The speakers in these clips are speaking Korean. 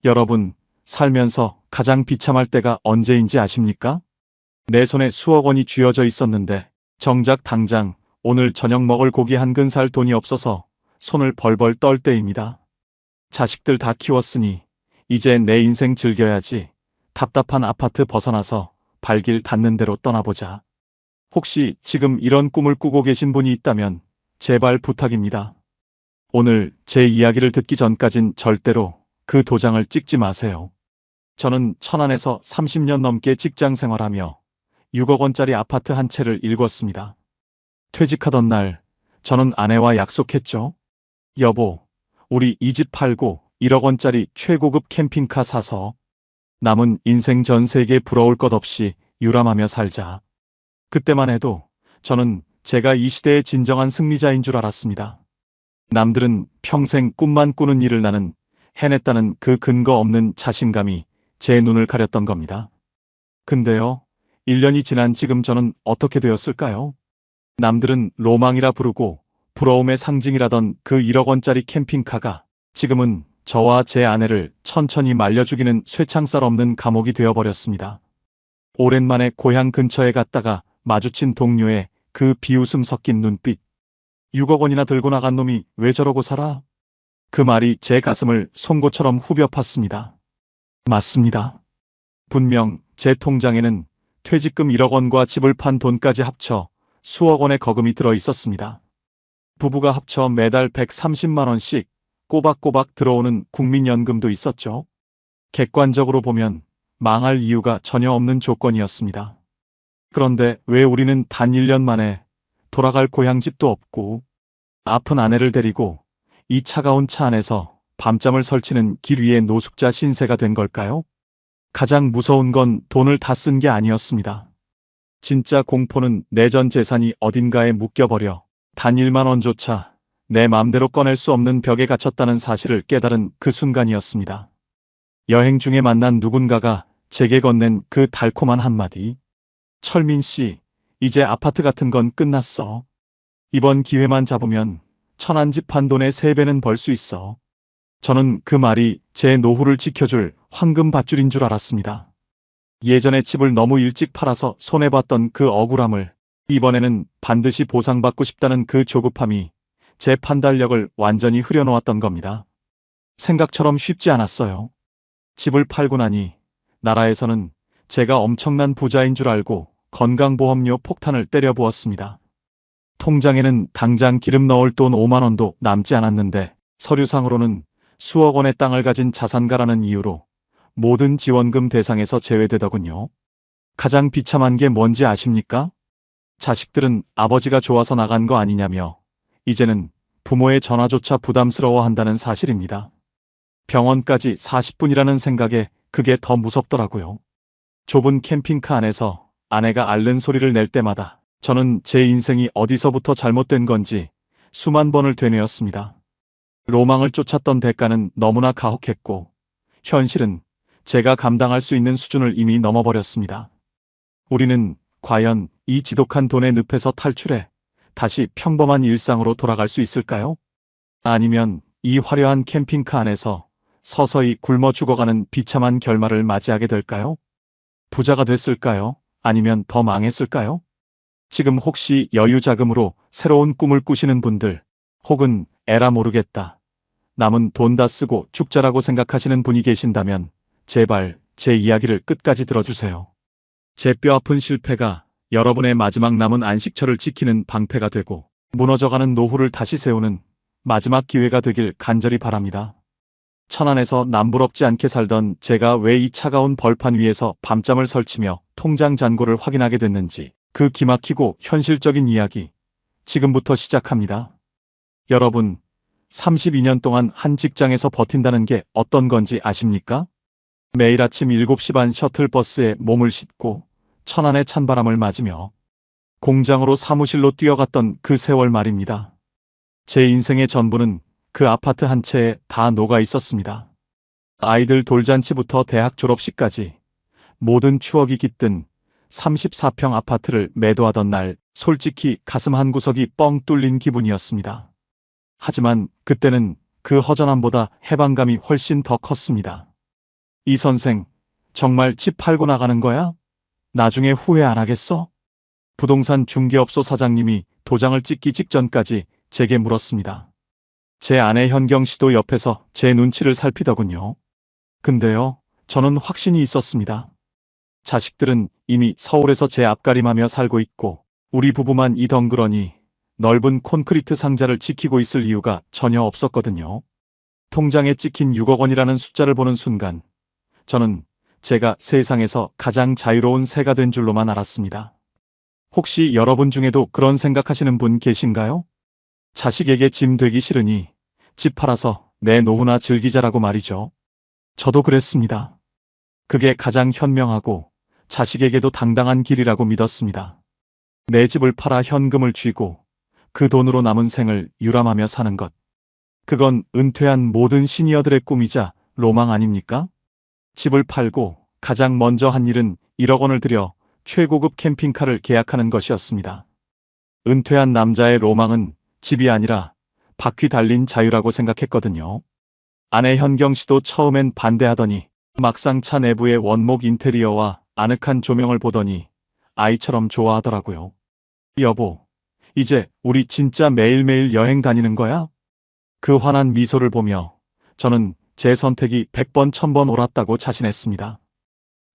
여러분, 살면서 가장 비참할 때가 언제인지 아십니까? 내 손에 수억 원이 쥐어져 있었는데 정작 당장 오늘 저녁 먹을 고기 한 근 살 돈이 없어서 손을 벌벌 떨 때입니다. 자식들 다 키웠으니 이제 내 인생 즐겨야지. 답답한 아파트 벗어나서 발길 닿는 대로 떠나보자. 혹시 지금 이런 꿈을 꾸고 계신 분이 있다면 제발 부탁입니다. 오늘 제 이야기를 듣기 전까진 절대로 그 도장을 찍지 마세요. 저는 천안에서 30년 넘게 직장 생활하며 6억 원짜리 아파트 한 채를 일궜습니다. 퇴직하던 날 저는 아내와 약속했죠. 여보, 우리 이 집 팔고 1억 원짜리 최고급 캠핑카 사서 남은 인생 전 세계 부러울 것 없이 유람하며 살자. 그때만 해도 저는 제가 이 시대의 진정한 승리자인 줄 알았습니다. 남들은 평생 꿈만 꾸는 일을 나는 해냈다는 그 근거 없는 자신감이 제 눈을 가렸던 겁니다. 근데요, 1년이 지난 지금 저는 어떻게 되었을까요? 남들은 로망이라 부르고 부러움의 상징이라던 그 1억 원짜리 캠핑카가 지금은 저와 제 아내를 천천히 말려 죽이는 쇠창살 없는 감옥이 되어버렸습니다. 오랜만에 고향 근처에 갔다가 마주친 동료의 그 비웃음 섞인 눈빛. 6억 원이나 들고 나간 놈이 왜 저러고 살아? 그 말이 제 가슴을 송곳처럼 후벼 팠습니다. 맞습니다. 분명 제 통장에는 퇴직금 1억 원과 집을 판 돈까지 합쳐 수억 원의 거금이 들어 있었습니다. 부부가 합쳐 매달 130만 원씩 꼬박꼬박 들어오는 국민연금도 있었죠. 객관적으로 보면 망할 이유가 전혀 없는 조건이었습니다. 그런데 왜 우리는 단 1년 만에 돌아갈 고향집도 없고 아픈 아내를 데리고 이 차가운 차 안에서 밤잠을 설치는 길 위의 노숙자 신세가 된 걸까요? 가장 무서운 건 돈을 다 쓴 게 아니었습니다. 진짜 공포는 내 전 재산이 어딘가에 묶여버려 단 1만 원조차 내 맘대로 꺼낼 수 없는 벽에 갇혔다는 사실을 깨달은 그 순간이었습니다. 여행 중에 만난 누군가가 제게 건넨 그 달콤한 한마디. 철민 씨, 이제 아파트 같은 건 끝났어. 이번 기회만 잡으면 천안 집 판 돈의 3배는 벌 수 있어. 저는 그 말이 제 노후를 지켜줄 황금 밧줄인 줄 알았습니다. 예전에 집을 너무 일찍 팔아서 손해봤던 그 억울함을 이번에는 반드시 보상받고 싶다는 그 조급함이 제 판단력을 완전히 흐려놓았던 겁니다. 생각처럼 쉽지 않았어요. 집을 팔고 나니 나라에서는 제가 엄청난 부자인 줄 알고 건강보험료 폭탄을 때려 부었습니다. 통장에는 당장 기름 넣을 돈 5만 원도 남지 않았는데 서류상으로는 수억 원의 땅을 가진 자산가라는 이유로 모든 지원금 대상에서 제외되더군요. 가장 비참한 게 뭔지 아십니까? 자식들은 아버지가 좋아서 나간 거 아니냐며 이제는 부모의 전화조차 부담스러워한다는 사실입니다. 병원까지 40분이라는 생각에 그게 더 무섭더라고요. 좁은 캠핑카 안에서 아내가 앓는 소리를 낼 때마다 저는 제 인생이 어디서부터 잘못된 건지 수만 번을 되뇌었습니다. 로망을 쫓았던 대가는 너무나 가혹했고 현실은 제가 감당할 수 있는 수준을 이미 넘어버렸습니다. 우리는 과연 이 지독한 돈의 늪에서 탈출해 다시 평범한 일상으로 돌아갈 수 있을까요? 아니면 이 화려한 캠핑카 안에서 서서히 굶어 죽어가는 비참한 결말을 맞이하게 될까요? 부자가 됐을까요? 아니면 더 망했을까요? 지금 혹시 여유 자금으로 새로운 꿈을 꾸시는 분들, 혹은 에라 모르겠다, 남은 돈 다 쓰고 죽자라고 생각하시는 분이 계신다면 제발 제 이야기를 끝까지 들어주세요. 제 뼈아픈 실패가 여러분의 마지막 남은 안식처를 지키는 방패가 되고 무너져가는 노후를 다시 세우는 마지막 기회가 되길 간절히 바랍니다. 천안에서 남부럽지 않게 살던 제가 왜 이 차가운 벌판 위에서 밤잠을 설치며 통장 잔고를 확인하게 됐는지 그 기막히고 현실적인 이야기 지금부터 시작합니다. 여러분, 32년 동안 한 직장에서 버틴다는 게 어떤 건지 아십니까? 매일 아침 7시 반 셔틀버스에 몸을 싣고 천안의 찬바람을 맞으며 공장으로 사무실로 뛰어갔던 그 세월 말입니다. 제 인생의 전부는 그 아파트 한 채에 다 녹아 있었습니다. 아이들 돌잔치부터 대학 졸업식까지 모든 추억이 깃든 34평 아파트를 매도하던 날 솔직히 가슴 한구석이 뻥 뚫린 기분이었습니다. 하지만 그때는 그 허전함보다 해방감이 훨씬 더 컸습니다. 이 선생, 정말 집 팔고 나가는 거야? 나중에 후회 안 하겠어? 부동산 중개업소 사장님이 도장을 찍기 직전까지 제게 물었습니다. 제 아내 현경 씨도 옆에서 제 눈치를 살피더군요. 근데요, 저는 확신이 있었습니다. 자식들은 이미 서울에서 제 앞가림하며 살고 있고 우리 부부만 이 덩그러니 넓은 콘크리트 상자를 지키고 있을 이유가 전혀 없었거든요. 통장에 찍힌 6억 원이라는 숫자를 보는 순간 저는 제가 세상에서 가장 자유로운 새가 된 줄로만 알았습니다. 혹시 여러분 중에도 그런 생각하시는 분 계신가요? 자식에게 짐 되기 싫으니 집 팔아서 내 노후나 즐기자라고 말이죠. 저도 그랬습니다. 그게 가장 현명하고 자식에게도 당당한 길이라고 믿었습니다. 내 집을 팔아 현금을 쥐고 그 돈으로 남은 생을 유람하며 사는 것. 그건 은퇴한 모든 시니어들의 꿈이자 로망 아닙니까? 집을 팔고 가장 먼저 한 일은 1억 원을 들여 최고급 캠핑카를 계약하는 것이었습니다. 은퇴한 남자의 로망은 집이 아니라 바퀴 달린 자유라고 생각했거든요. 아내 현경 씨도 처음엔 반대하더니 막상 차 내부의 원목 인테리어와 아늑한 조명을 보더니 아이처럼 좋아하더라고요. 여보, 이제 우리 진짜 매일매일 여행 다니는 거야? 그 환한 미소를 보며 저는 제 선택이 100번 1000번 옳았다고 자신했습니다.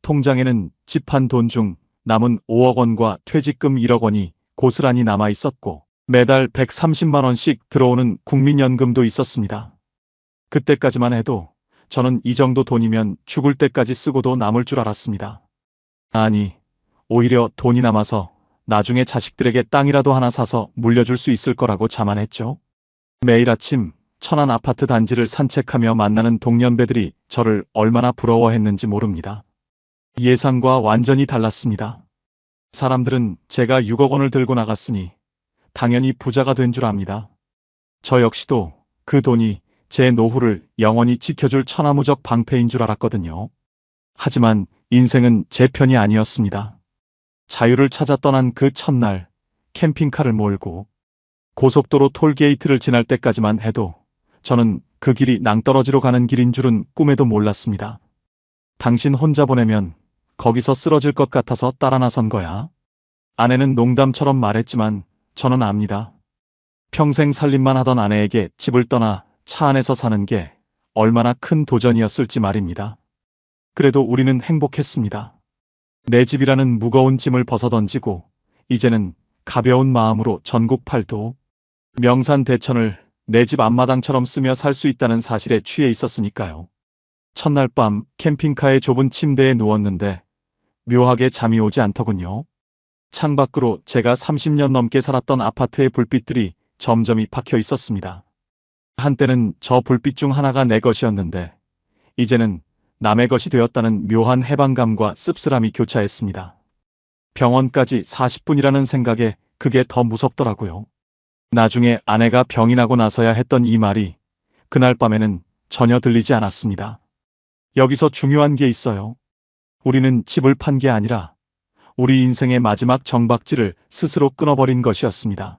통장에는 집한 돈 중 남은 5억 원과 퇴직금 1억 원이 고스란히 남아 있었고 매달 130만 원씩 들어오는 국민연금도 있었습니다. 그때까지만 해도 저는 이 정도 돈이면 죽을 때까지 쓰고도 남을 줄 알았습니다. 아니, 오히려 돈이 남아서 나중에 자식들에게 땅이라도 하나 사서 물려줄 수 있을 거라고 자만했죠. 매일 아침 천안 아파트 단지를 산책하며 만나는 동년배들이 저를 얼마나 부러워했는지 모릅니다. 예상과 완전히 달랐습니다. 사람들은 제가 6억 원을 들고 나갔으니 당연히 부자가 된 줄 압니다. 저 역시도 그 돈이 제 노후를 영원히 지켜줄 천하무적 방패인 줄 알았거든요. 하지만 인생은 제 편이 아니었습니다. 자유를 찾아 떠난 그 첫날 캠핑카를 몰고 고속도로 톨게이트를 지날 때까지만 해도 저는 그 길이 낭떠러지로 가는 길인 줄은 꿈에도 몰랐습니다. 당신 혼자 보내면 거기서 쓰러질 것 같아서 따라 나선 거야. 아내는 농담처럼 말했지만 저는 압니다. 평생 살림만 하던 아내에게 집을 떠나 차 안에서 사는 게 얼마나 큰 도전이었을지 말입니다. 그래도 우리는 행복했습니다. 내 집이라는 무거운 짐을 벗어던지고 이제는 가벼운 마음으로 전국 팔도 명산 대천을 내 집 앞마당처럼 쓰며 살 수 있다는 사실에 취해 있었으니까요. 첫날 밤 캠핑카의 좁은 침대에 누웠는데 묘하게 잠이 오지 않더군요. 창밖으로 제가 30년 넘게 살았던 아파트의 불빛들이 점점이 박혀 있었습니다. 한때는 저 불빛 중 하나가 내 것이었는데 이제는 남의 것이 되었다는 묘한 해방감과 씁쓸함이 교차했습니다. 병원까지 40분이라는 생각에 그게 더 무섭더라고요. 나중에 아내가 병이 나고 나서야 했던 이 말이 그날 밤에는 전혀 들리지 않았습니다. 여기서 중요한 게 있어요. 우리는 집을 판 게 아니라 우리 인생의 마지막 정박지를 스스로 끊어버린 것이었습니다.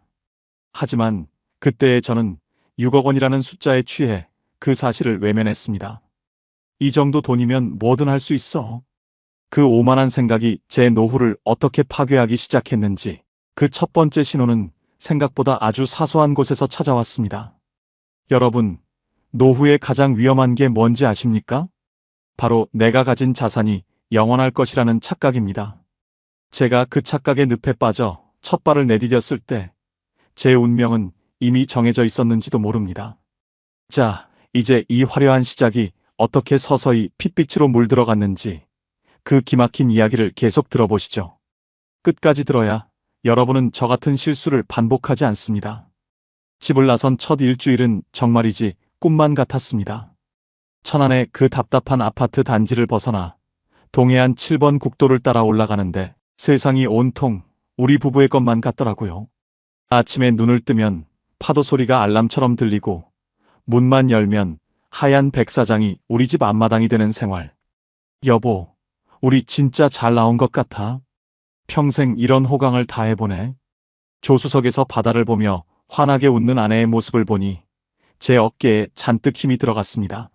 하지만 그때의 저는 6억 원이라는 숫자에 취해 그 사실을 외면했습니다. 이 정도 돈이면 뭐든 할 수 있어. 그 오만한 생각이 제 노후를 어떻게 파괴하기 시작했는지 그 첫 번째 신호는 생각보다 아주 사소한 곳에서 찾아왔습니다. 여러분, 노후에 가장 위험한 게 뭔지 아십니까? 바로 내가 가진 자산이 영원할 것이라는 착각입니다. 제가 그 착각의 늪에 빠져 첫 발을 내디뎠을 때 제 운명은 이미 정해져 있었는지도 모릅니다. 자, 이제 이 화려한 시작이 어떻게 서서히 핏빛으로 물들어갔는지 그 기막힌 이야기를 계속 들어보시죠. 끝까지 들어야 여러분은 저 같은 실수를 반복하지 않습니다. 집을 나선 첫 일주일은 정말이지 꿈만 같았습니다. 천안의 그 답답한 아파트 단지를 벗어나 동해안 7번 국도를 따라 올라가는데 세상이 온통 우리 부부의 것만 같더라고요. 아침에 눈을 뜨면 파도 소리가 알람처럼 들리고 문만 열면 하얀 백사장이 우리 집 앞마당이 되는 생활. 여보, 우리 진짜 잘 나온 것 같아. 평생 이런 호강을 다 해보네. 조수석에서 바다를 보며 환하게 웃는 아내의 모습을 보니 제 어깨에 잔뜩 힘이 들어갔습니다.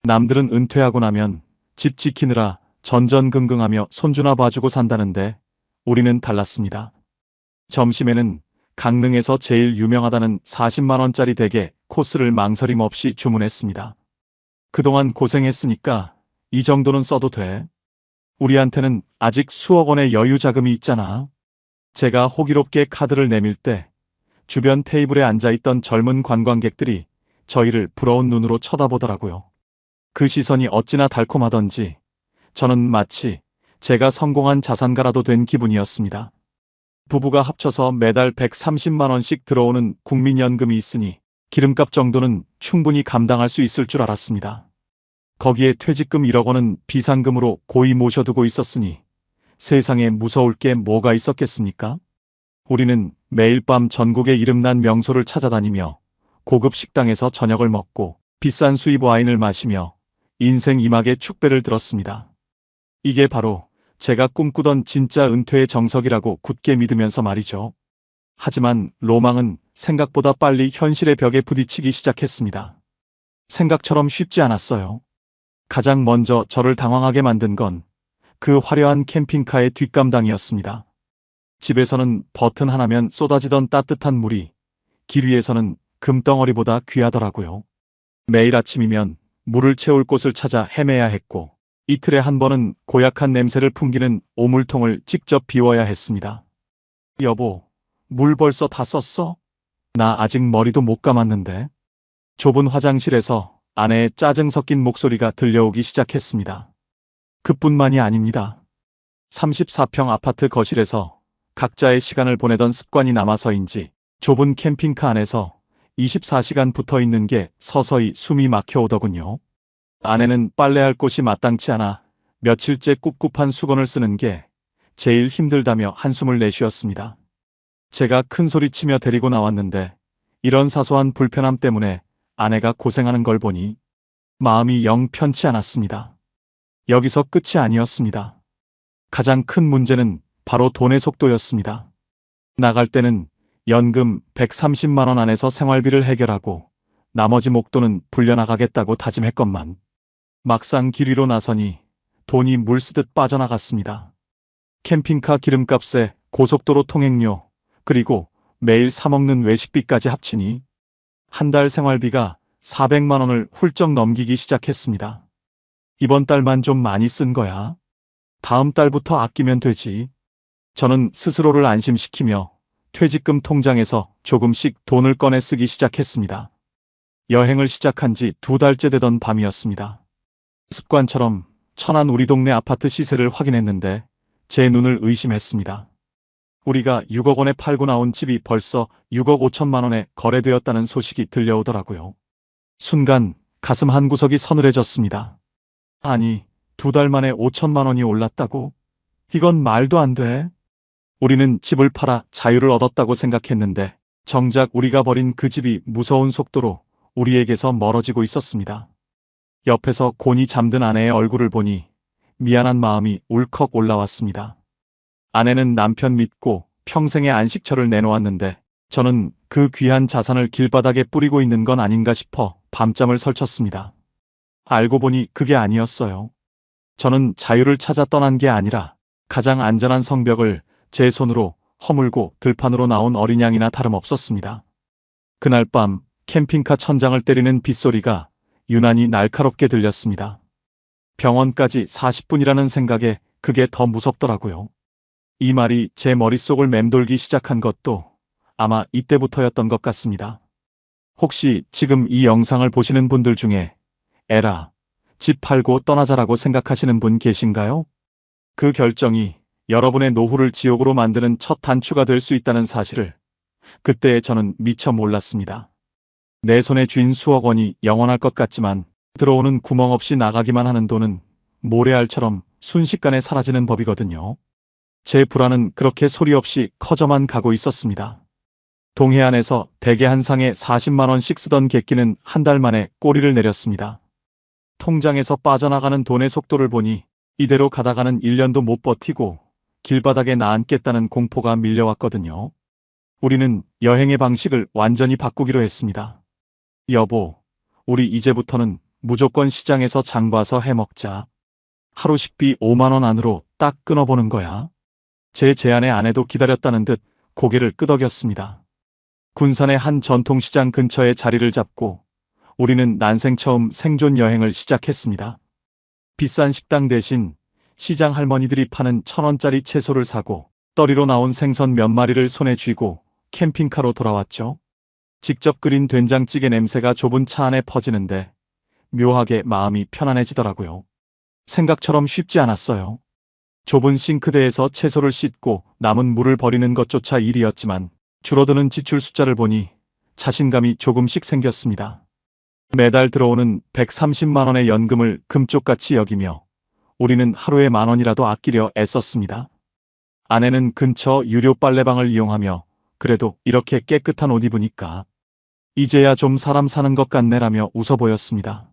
남들은 은퇴하고 나면 집 지키느라 전전긍긍하며 손주나 봐주고 산다는데 우리는 달랐습니다. 점심에는 강릉에서 제일 유명하다는 40만 원짜리 댁에 코스를 망설임 없이 주문했습니다. 그동안 고생했으니까 이 정도는 써도 돼. 우리한테는 아직 수억 원의 여유 자금이 있잖아. 제가 호기롭게 카드를 내밀 때 주변 테이블에 앉아있던 젊은 관광객들이 저희를 부러운 눈으로 쳐다보더라고요. 그 시선이 어찌나 달콤하던지 저는 마치 제가 성공한 자산가라도 된 기분이었습니다. 부부가 합쳐서 매달 130만 원씩 들어오는 국민연금이 있으니 기름값 정도는 충분히 감당할 수 있을 줄 알았습니다. 거기에 퇴직금 1억 원은 비상금으로 고이 모셔두고 있었으니 세상에 무서울 게 뭐가 있었겠습니까? 우리는 매일 밤 전국의 이름난 명소를 찾아다니며 고급 식당에서 저녁을 먹고 비싼 수입 와인을 마시며 인생 이막의 축배를 들었습니다. 이게 바로 제가 꿈꾸던 진짜 은퇴의 정석이라고 굳게 믿으면서 말이죠. 하지만 로망은 생각보다 빨리 현실의 벽에 부딪히기 시작했습니다. 생각처럼 쉽지 않았어요. 가장 먼저 저를 당황하게 만든 건 그 화려한 캠핑카의 뒷감당이었습니다. 집에서는 버튼 하나면 쏟아지던 따뜻한 물이 길 위에서는 금덩어리보다 귀하더라고요. 매일 아침이면 물을 채울 곳을 찾아 헤매야 했고 이틀에 한 번은 고약한 냄새를 풍기는 오물통을 직접 비워야 했습니다. 여보, 물 벌써 다 썼어? 나 아직 머리도 못 감았는데. 좁은 화장실에서 아내의 짜증 섞인 목소리가 들려오기 시작했습니다. 그뿐만이 아닙니다. 34평 아파트 거실에서 각자의 시간을 보내던 습관이 남아서인지 좁은 캠핑카 안에서 24시간 붙어 있는 게 서서히 숨이 막혀오더군요. 아내는 빨래할 곳이 마땅치 않아 며칠째 꿉꿉한 수건을 쓰는 게 제일 힘들다며 한숨을 내쉬었습니다. 제가 큰 소리치며 데리고 나왔는데 이런 사소한 불편함 때문에 아내가 고생하는 걸 보니 마음이 영 편치 않았습니다. 여기서 끝이 아니었습니다. 가장 큰 문제는 바로 돈의 속도였습니다. 나갈 때는 연금 130만 원 안에서 생활비를 해결하고 나머지 목돈은 불려나가겠다고 다짐했건만 막상 길 위로 나서니 돈이 물 쓰듯 빠져나갔습니다. 캠핑카 기름값에 고속도로 통행료 그리고 매일 사먹는 외식비까지 합치니 한 달 생활비가 400만 원을 훌쩍 넘기기 시작했습니다. 이번 달만 좀 많이 쓴 거야. 다음 달부터 아끼면 되지. 저는 스스로를 안심시키며 퇴직금 통장에서 조금씩 돈을 꺼내 쓰기 시작했습니다. 여행을 시작한 지 2달째 되던 밤이었습니다. 습관처럼 천안 우리 동네 아파트 시세를 확인했는데 제 눈을 의심했습니다. 우리가 6억 원에 팔고 나온 집이 벌써 6억 5천만 원에 거래되었다는 소식이 들려오더라고요. 순간 가슴 한구석이 서늘해졌습니다. 아니, 2달 만에 5천만 원이 올랐다고? 이건 말도 안 돼. 우리는 집을 팔아 자유를 얻었다고 생각했는데 정작 우리가 버린 그 집이 무서운 속도로 우리에게서 멀어지고 있었습니다. 옆에서 곤히 잠든 아내의 얼굴을 보니 미안한 마음이 울컥 올라왔습니다. 아내는 남편 믿고 평생의 안식처를 내놓았는데 저는 그 귀한 자산을 길바닥에 뿌리고 있는 건 아닌가 싶어 밤잠을 설쳤습니다. 알고 보니 그게 아니었어요. 저는 자유를 찾아 떠난 게 아니라 가장 안전한 성벽을 제 손으로 허물고 들판으로 나온 어린 양이나 다름없었습니다. 그날 밤 캠핑카 천장을 때리는 빗소리가 유난히 날카롭게 들렸습니다. 병원까지 40분이라는 생각에 그게 더 무섭더라고요. 이 말이 제 머릿속을 맴돌기 시작한 것도 아마 이때부터였던 것 같습니다. 혹시 지금 이 영상을 보시는 분들 중에 에라, 집 팔고 떠나자라고 생각하시는 분 계신가요? 그 결정이 여러분의 노후를 지옥으로 만드는 첫 단추가 될 수 있다는 사실을 그때 저는 미처 몰랐습니다. 내 손에 쥔 수억 원이 영원할 것 같지만 들어오는 구멍 없이 나가기만 하는 돈은 모래알처럼 순식간에 사라지는 법이거든요. 제 불안은 그렇게 소리 없이 커져만 가고 있었습니다. 동해안에서 대게 한 상에 40만 원씩 쓰던 객기는 한 달 만에 꼬리를 내렸습니다. 통장에서 빠져나가는 돈의 속도를 보니 이대로 가다가는 1년도 못 버티고 길바닥에 나앉겠다는 공포가 밀려왔거든요. 우리는 여행의 방식을 완전히 바꾸기로 했습니다. 여보, 우리 이제부터는 무조건 시장에서 장 봐서 해먹자. 하루 식비 5만 원 안으로 딱 끊어보는 거야. 제 제안에 아내도 기다렸다는 듯 고개를 끄덕였습니다. 군산의 한 전통시장 근처에 자리를 잡고 우리는 난생 처음 생존 여행을 시작했습니다. 비싼 식당 대신 시장 할머니들이 파는 1,000원짜리 채소를 사고 떠리로 나온 생선 몇 마리를 손에 쥐고 캠핑카로 돌아왔죠. 직접 끓인 된장찌개 냄새가 좁은 차 안에 퍼지는데 묘하게 마음이 편안해지더라고요. 생각처럼 쉽지 않았어요. 좁은 싱크대에서 채소를 씻고 남은 물을 버리는 것조차 일이었지만 줄어드는 지출 숫자를 보니 자신감이 조금씩 생겼습니다. 매달 들어오는 130만 원의 연금을 금쪽같이 여기며 우리는 하루에 10,000원이라도 아끼려 애썼습니다. 아내는 근처 유료 빨래방을 이용하며 그래도 이렇게 깨끗한 옷 입으니까 이제야 좀 사람 사는 것 같네라며 웃어 보였습니다.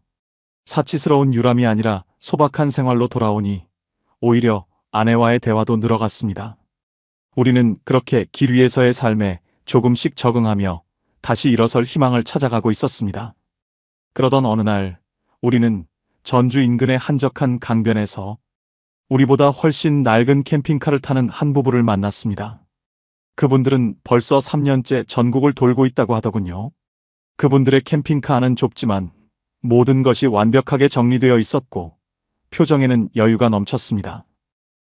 사치스러운 유람이 아니라 소박한 생활로 돌아오니 오히려 아내와의 대화도 늘어갔습니다. 우리는 그렇게 길 위에서의 삶에 조금씩 적응하며 다시 일어설 희망을 찾아가고 있었습니다. 그러던 어느 날 우리는 전주 인근의 한적한 강변에서 우리보다 훨씬 낡은 캠핑카를 타는 한 부부를 만났습니다. 그분들은 벌써 3년째 전국을 돌고 있다고 하더군요. 그분들의 캠핑카 안은 좁지만 모든 것이 완벽하게 정리되어 있었고 표정에는 여유가 넘쳤습니다.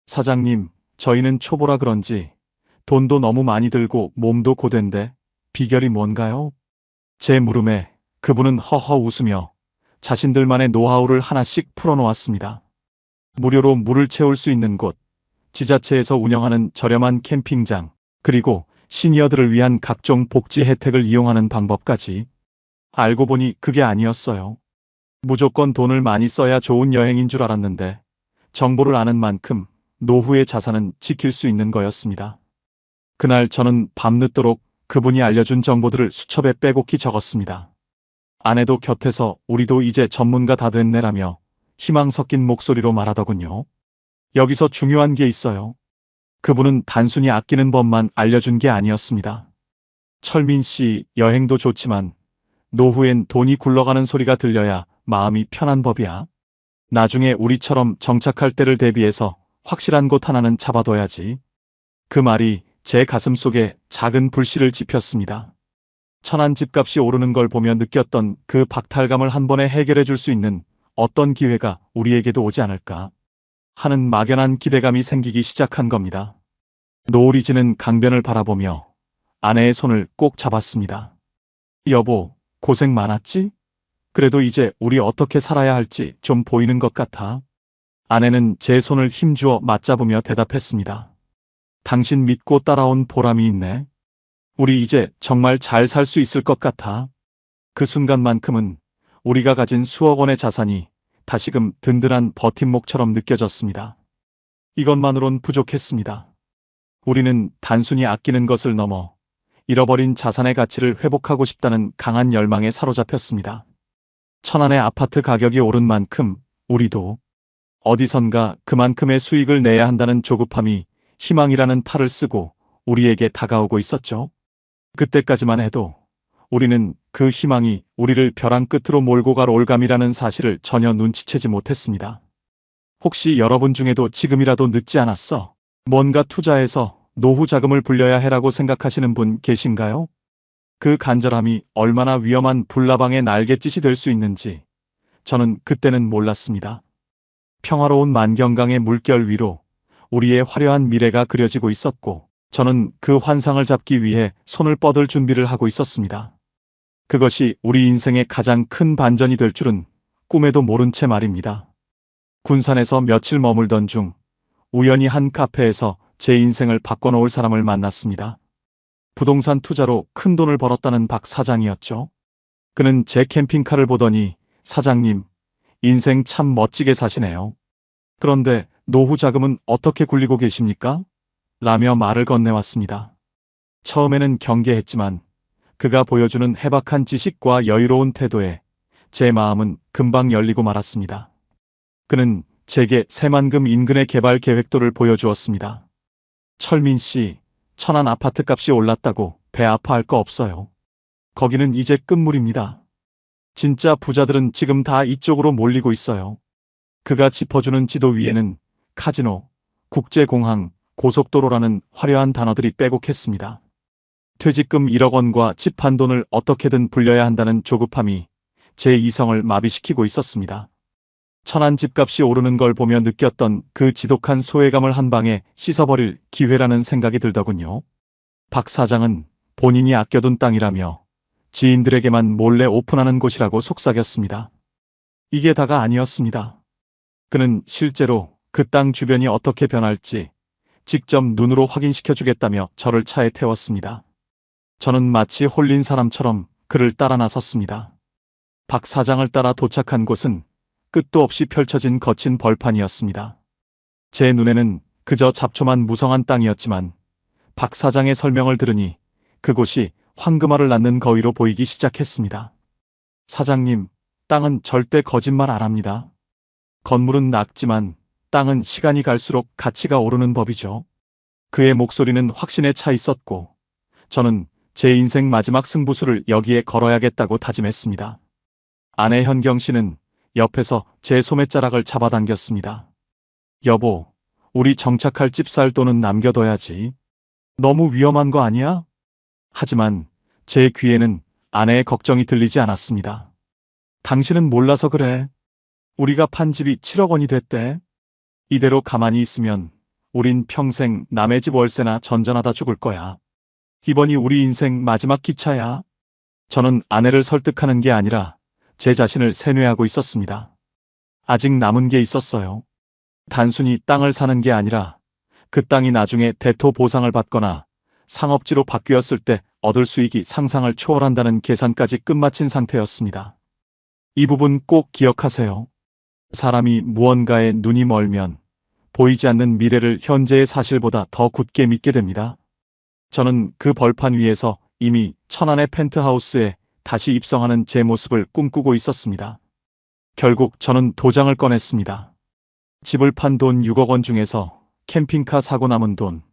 사장님, 저희는 초보라 그런지 돈도 너무 많이 들고 몸도 고된데 비결이 뭔가요? 제 물음에 그분은 허허 웃으며 자신들만의 노하우를 하나씩 풀어놓았습니다. 무료로 물을 채울 수 있는 곳, 지자체에서 운영하는 저렴한 캠핑장, 그리고 시니어들을 위한 각종 복지 혜택을 이용하는 방법까지. 알고 보니 그게 아니었어요. 무조건 돈을 많이 써야 좋은 여행인 줄 알았는데 정보를 아는 만큼 노후의 자산은 지킬 수 있는 거였습니다. 그날 저는 밤늦도록 그분이 알려준 정보들을 수첩에 빼곡히 적었습니다. 아내도 곁에서 우리도 이제 전문가 다 됐네라며 희망 섞인 목소리로 말하더군요. 여기서 중요한 게 있어요. 그분은 단순히 아끼는 법만 알려준 게 아니었습니다. 철민 씨, 여행도 좋지만 노후엔 돈이 굴러가는 소리가 들려야 마음이 편한 법이야. 나중에 우리처럼 정착할 때를 대비해서 확실한 곳 하나는 잡아둬야지. 그 말이 제 가슴 속에 작은 불씨를 지폈습니다. 천안 집값이 오르는 걸 보며 느꼈던 그 박탈감을 한 번에 해결해 줄 수 있는 어떤 기회가 우리에게도 오지 않을까 하는 막연한 기대감이 생기기 시작한 겁니다. 노을이 지는 강변을 바라보며 아내의 손을 꼭 잡았습니다. 여보, 고생 많았지? 그래도 이제 우리 어떻게 살아야 할지 좀 보이는 것 같아. 아내는 제 손을 힘주어 맞잡으며 대답했습니다. 당신 믿고 따라온 보람이 있네. 우리 이제 정말 잘 살 수 있을 것 같아. 그 순간만큼은 우리가 가진 수억 원의 자산이 다시금 든든한 버팀목처럼 느껴졌습니다. 이것만으론 부족했습니다. 우리는 단순히 아끼는 것을 넘어 잃어버린 자산의 가치를 회복하고 싶다는 강한 열망에 사로잡혔습니다. 천안의 아파트 가격이 오른 만큼 우리도 어디선가 그만큼의 수익을 내야 한다는 조급함이 희망이라는 탈을 쓰고 우리에게 다가오고 있었죠. 그때까지만 해도 우리는 그 희망이 우리를 벼랑 끝으로 몰고 갈 올감이라는 사실을 전혀 눈치채지 못했습니다. 혹시 여러분 중에도 지금이라도 늦지 않았어? 뭔가 투자해서 노후 자금을 불려야 해라고 생각하시는 분 계신가요? 그 간절함이 얼마나 위험한 불나방의 날갯짓이 될 수 있는지 저는 그때는 몰랐습니다. 평화로운 만경강의 물결 위로 우리의 화려한 미래가 그려지고 있었고 저는 그 환상을 잡기 위해 손을 뻗을 준비를 하고 있었습니다. 그것이 우리 인생의 가장 큰 반전이 될 줄은 꿈에도 모른 채 말입니다. 군산에서 며칠 머물던 중 우연히 한 카페에서 제 인생을 바꿔놓을 사람을 만났습니다. 부동산 투자로 큰 돈을 벌었다는 박 사장이었죠. 그는 제 캠핑카를 보더니 사장님, 인생 참 멋지게 사시네요. 그런데 노후 자금은 어떻게 굴리고 계십니까? 라며 말을 건네왔습니다. 처음에는 경계했지만 그가 보여주는 해박한 지식과 여유로운 태도에 제 마음은 금방 열리고 말았습니다. 그는 제게 새만금 인근의 개발 계획도를 보여주었습니다. 철민 씨, 천안 아파트 값이 올랐다고 배 아파할 거 없어요. 거기는 이제 끝물입니다. 진짜 부자들은 지금 다 이쪽으로 몰리고 있어요. 그가 짚어주는 지도 위에는 카지노, 국제공항, 고속도로라는 화려한 단어들이 빼곡했습니다. 퇴직금 1억 원과 집 한 돈을 어떻게든 불려야 한다는 조급함이 제 이성을 마비시키고 있었습니다. 천안 집값이 오르는 걸 보며 느꼈던 그 지독한 소외감을 한 방에 씻어버릴 기회라는 생각이 들더군요. 박 사장은 본인이 아껴둔 땅이라며 지인들에게만 몰래 오픈하는 곳이라고 속삭였습니다. 이게 다가 아니었습니다. 그는 실제로 그 땅 주변이 어떻게 변할지 직접 눈으로 확인시켜주겠다며 저를 차에 태웠습니다. 저는 마치 홀린 사람처럼 그를 따라 나섰습니다. 박 사장을 따라 도착한 곳은 끝도 없이 펼쳐진 거친 벌판이었습니다. 제 눈에는 그저 잡초만 무성한 땅이었지만 박 사장의 설명을 들으니 그곳이 황금알을 낳는 거위로 보이기 시작했습니다. 사장님, 땅은 절대 거짓말 안 합니다. 건물은 낡지만 땅은 시간이 갈수록 가치가 오르는 법이죠. 그의 목소리는 확신에 차 있었고 저는 제 인생 마지막 승부수를 여기에 걸어야겠다고 다짐했습니다. 아내 현경 씨는 옆에서 제 소매자락을 잡아당겼습니다. 여보, 우리 정착할 집 살 돈은 남겨둬야지. 너무 위험한 거 아니야? 하지만 제 귀에는 아내의 걱정이 들리지 않았습니다. 당신은 몰라서 그래. 우리가 판 집이 7억 원이 됐대. 이대로 가만히 있으면 우린 평생 남의 집 월세나 전전하다 죽을 거야. 이번이 우리 인생 마지막 기차야. 저는 아내를 설득하는 게 아니라 제 자신을 세뇌하고 있었습니다. 아직 남은 게 있었어요. 단순히 땅을 사는 게 아니라 그 땅이 나중에 대토 보상을 받거나 상업지로 바뀌었을 때 얻을 수익이 상상을 초월한다는 계산까지 끝마친 상태였습니다. 이 부분 꼭 기억하세요. 사람이 무언가에 눈이 멀면 보이지 않는 미래를 현재의 사실보다 더 굳게 믿게 됩니다. 저는 그 벌판 위에서 이미 천안의 펜트하우스에 다시 입성하는 제 모습을 꿈꾸고 있었습니다. 결국 저는 도장을 꺼냈습니다. 집을 판 돈 6억 원 중에서 캠핑카 사고 남은 돈,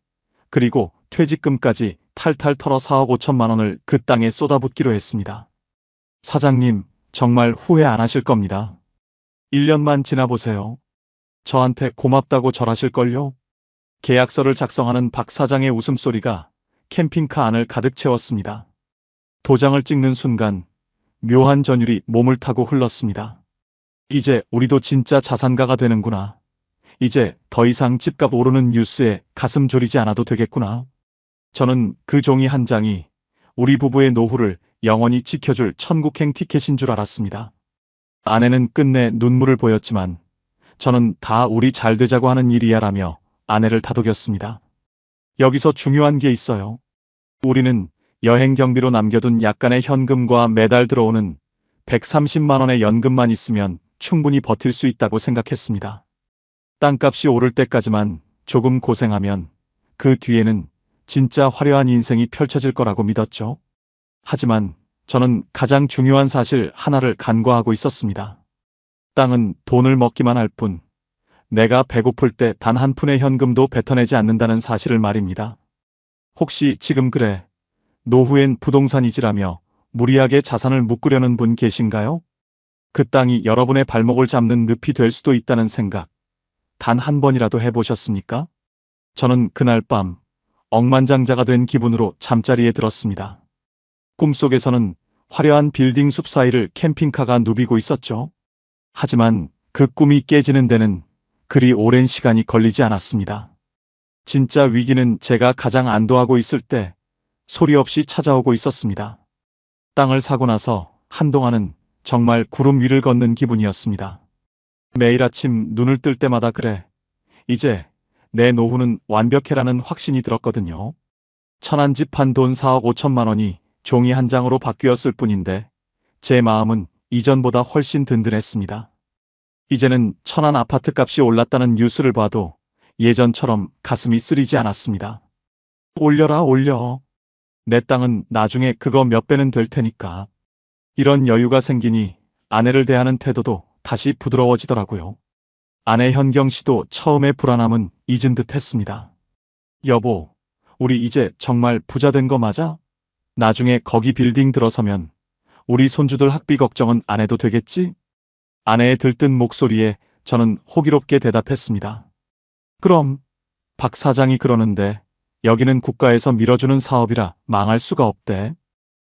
그리고 퇴직금까지 탈탈 털어 4억 5천만 원을 그 땅에 쏟아붓기로 했습니다. 사장님, 정말 후회 안 하실 겁니다. 1년만 지나보세요. 저한테 고맙다고 절하실걸요? 계약서를 작성하는 박 사장의 웃음소리가 캠핑카 안을 가득 채웠습니다. 도장을 찍는 순간 묘한 전율이 몸을 타고 흘렀습니다. 이제 우리도 진짜 자산가가 되는구나. 이제 더 이상 집값 오르는 뉴스에 가슴 졸이지 않아도 되겠구나. 저는 그 종이 한 장이 우리 부부의 노후를 영원히 지켜줄 천국행 티켓인 줄 알았습니다. 아내는 끝내 눈물을 보였지만 저는 다 우리 잘 되자고 하는 일이야라며 아내를 다독였습니다. 여기서 중요한 게 있어요. 우리는 여행 경비로 남겨둔 약간의 현금과 매달 들어오는 130만 원의 연금만 있으면 충분히 버틸 수 있다고 생각했습니다. 땅값이 오를 때까지만 조금 고생하면 그 뒤에는 진짜 화려한 인생이 펼쳐질 거라고 믿었죠. 하지만 저는 가장 중요한 사실 하나를 간과하고 있었습니다. 땅은 돈을 먹기만 할 뿐 내가 배고플 때 단 한 푼의 현금도 뱉어내지 않는다는 사실을 말입니다. 혹시 지금 그래, 노후엔 부동산이지라며 무리하게 자산을 묶으려는 분 계신가요? 그 땅이 여러분의 발목을 잡는 늪이 될 수도 있다는 생각, 단 한 번이라도 해보셨습니까? 저는 그날 밤 억만장자가 된 기분으로 잠자리에 들었습니다. 꿈속에서는 화려한 빌딩 숲 사이를 캠핑카가 누비고 있었죠. 하지만 그 꿈이 깨지는 데는 그리 오랜 시간이 걸리지 않았습니다. 진짜 위기는 제가 가장 안도하고 있을 때 소리 없이 찾아오고 있었습니다. 땅을 사고 나서 한동안은 정말 구름 위를 걷는 기분이었습니다. 매일 아침 눈을 뜰 때마다 그래, 이제 내 노후는 완벽해라는 확신이 들었거든요. 천안 집 한 돈 4억 5천만 원이 종이 한 장으로 바뀌었을 뿐인데 제 마음은 이전보다 훨씬 든든했습니다. 이제는 천안 아파트 값이 올랐다는 뉴스를 봐도 예전처럼 가슴이 쓰리지 않았습니다. 올려라 올려. 내 땅은 나중에 그거 몇 배는 될 테니까. 이런 여유가 생기니 아내를 대하는 태도도 다시 부드러워지더라고요. 아내 현경 씨도 처음의 불안함은 잊은 듯 했습니다. 여보, 우리 이제 정말 부자 된 거 맞아? 나중에 거기 빌딩 들어서면 우리 손주들 학비 걱정은 안 해도 되겠지? 아내의 들뜬 목소리에 저는 호기롭게 대답했습니다. 그럼 박 사장이 그러는데 여기는 국가에서 밀어주는 사업이라 망할 수가 없대.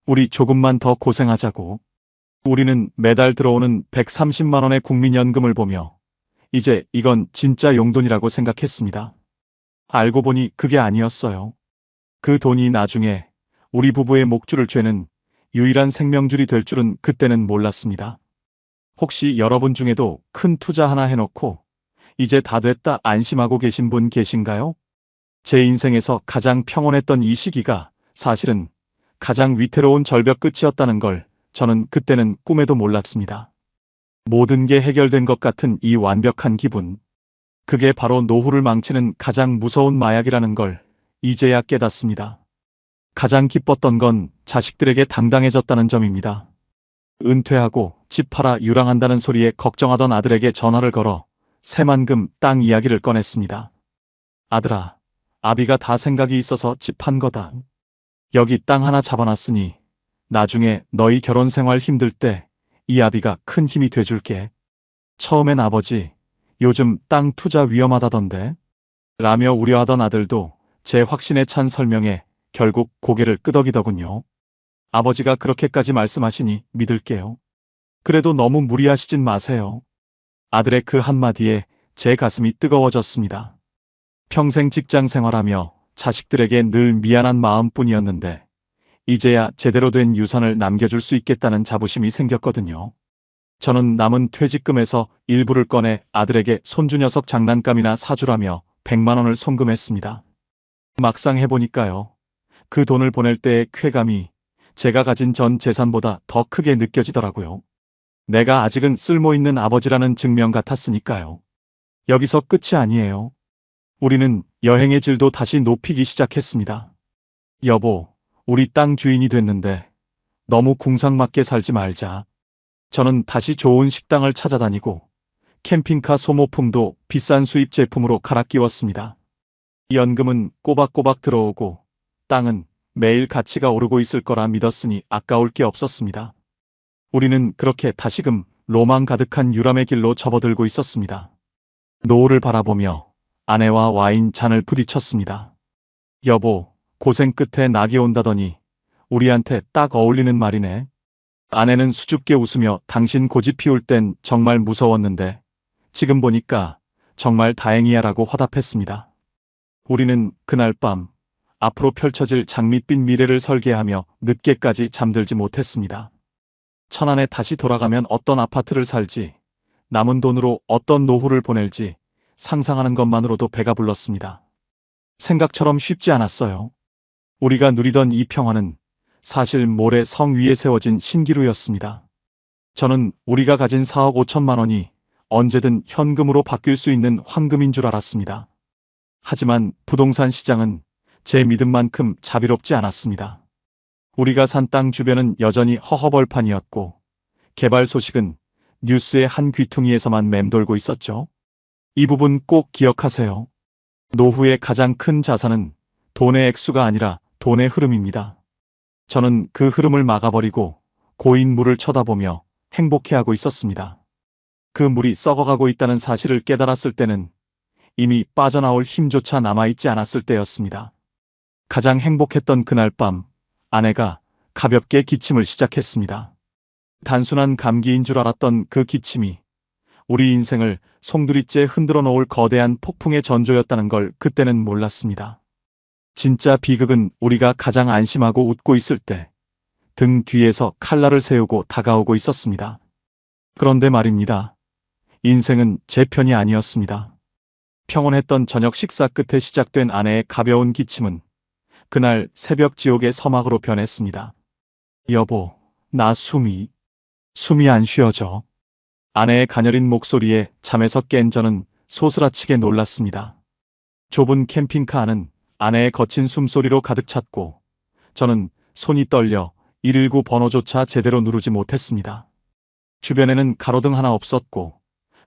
우리 조금만 더 고생하자고. 우리는 매달 들어오는 130만 원의 국민연금을 보며 이제 이건 진짜 용돈이라고 생각했습니다. 알고 보니 그게 아니었어요. 그 돈이 나중에 우리 부부의 목줄을 죄는 유일한 생명줄이 될 줄은 그때는 몰랐습니다. 혹시 여러분 중에도 큰 투자 하나 해놓고 이제 다 됐다 안심하고 계신 분 계신가요? 제 인생에서 가장 평온했던 이 시기가 사실은 가장 위태로운 절벽 끝이었다는 걸 저는 그때는 꿈에도 몰랐습니다. 모든 게 해결된 것 같은 이 완벽한 기분. 그게 바로 노후를 망치는 가장 무서운 마약이라는 걸 이제야 깨닫습니다. 가장 기뻤던 건 자식들에게 당당해졌다는 점입니다. 은퇴하고 집 팔아 유랑한다는 소리에 걱정하던 아들에게 전화를 걸어 새만금 땅 이야기를 꺼냈습니다. 아들아, 아비가 다 생각이 있어서 집 판 거다. 여기 땅 하나 잡아놨으니 나중에 너희 결혼 생활 힘들 때 이 아비가 큰 힘이 돼줄게. 처음엔 아버지, 요즘 땅 투자 위험하다던데? 라며 우려하던 아들도 제 확신에 찬 설명에 결국 고개를 끄덕이더군요. 아버지가 그렇게까지 말씀하시니 믿을게요. 그래도 너무 무리하시진 마세요. 아들의 그 한마디에 제 가슴이 뜨거워졌습니다. 평생 직장 생활하며 자식들에게 늘 미안한 마음뿐이었는데 이제야 제대로 된 유산을 남겨줄 수 있겠다는 자부심이 생겼거든요. 저는 남은 퇴직금에서 일부를 꺼내 아들에게 손주 녀석 장난감이나 사주라며 100만 원을 송금했습니다. 막상 해보니까요. 그 돈을 보낼 때의 쾌감이 제가 가진 전 재산보다 더 크게 느껴지더라고요. 내가 아직은 쓸모있는 아버지라는 증명 같았으니까요. 여기서 끝이 아니에요. 우리는 여행의 질도 다시 높이기 시작했습니다. 여보, 우리 땅 주인이 됐는데 너무 궁상맞게 살지 말자. 저는 다시 좋은 식당을 찾아다니고 캠핑카 소모품도 비싼 수입 제품으로 갈아 끼웠습니다. 연금은 꼬박꼬박 들어오고 땅은 매일 가치가 오르고 있을 거라 믿었으니 아까울 게 없었습니다. 우리는 그렇게 다시금 로망 가득한 유람의 길로 접어들고 있었습니다. 노을을 바라보며 아내와 와인 잔을 부딪혔습니다. 여보, 고생 끝에 낙이 온다더니 우리한테 딱 어울리는 말이네. 아내는 수줍게 웃으며 당신 고집 피울 땐 정말 무서웠는데 지금 보니까 정말 다행이야라고 화답했습니다. 우리는 그날 밤 앞으로 펼쳐질 장밋빛 미래를 설계하며 늦게까지 잠들지 못했습니다. 천안에 다시 돌아가면 어떤 아파트를 살지, 남은 돈으로 어떤 노후를 보낼지 상상하는 것만으로도 배가 불렀습니다. 생각처럼 쉽지 않았어요. 우리가 누리던 이 평화는 사실 모래 성 위에 세워진 신기루였습니다. 저는 우리가 가진 4억 5천만 원이 언제든 현금으로 바뀔 수 있는 황금인 줄 알았습니다. 하지만 부동산 시장은 제 믿음만큼 자비롭지 않았습니다. 우리가 산 땅 주변은 여전히 허허벌판이었고 개발 소식은 뉴스의 한 귀퉁이에서만 맴돌고 있었죠. 이 부분 꼭 기억하세요. 노후의 가장 큰 자산은 돈의 액수가 아니라 돈의 흐름입니다. 저는 그 흐름을 막아버리고 고인 물을 쳐다보며 행복해하고 있었습니다. 그 물이 썩어가고 있다는 사실을 깨달았을 때는 이미 빠져나올 힘조차 남아있지 않았을 때였습니다. 가장 행복했던 그날 밤, 아내가 가볍게 기침을 시작했습니다. 단순한 감기인 줄 알았던 그 기침이 우리 인생을 송두리째 흔들어 놓을 거대한 폭풍의 전조였다는 걸 그때는 몰랐습니다. 진짜 비극은 우리가 가장 안심하고 웃고 있을 때 등 뒤에서 칼날을 세우고 다가오고 있었습니다. 그런데 말입니다. 인생은 제 편이 아니었습니다. 평온했던 저녁 식사 끝에 시작된 아내의 가벼운 기침은 그날 새벽 지옥의 서막으로 변했습니다. 여보, 나 숨이 안 쉬어져. 아내의 가녀린 목소리에 잠에서 깬 저는 소스라치게 놀랐습니다. 좁은 캠핑카 안은 아내의 거친 숨소리로 가득 찼고 저는 손이 떨려 119 번호조차 제대로 누르지 못했습니다. 주변에는 가로등 하나 없었고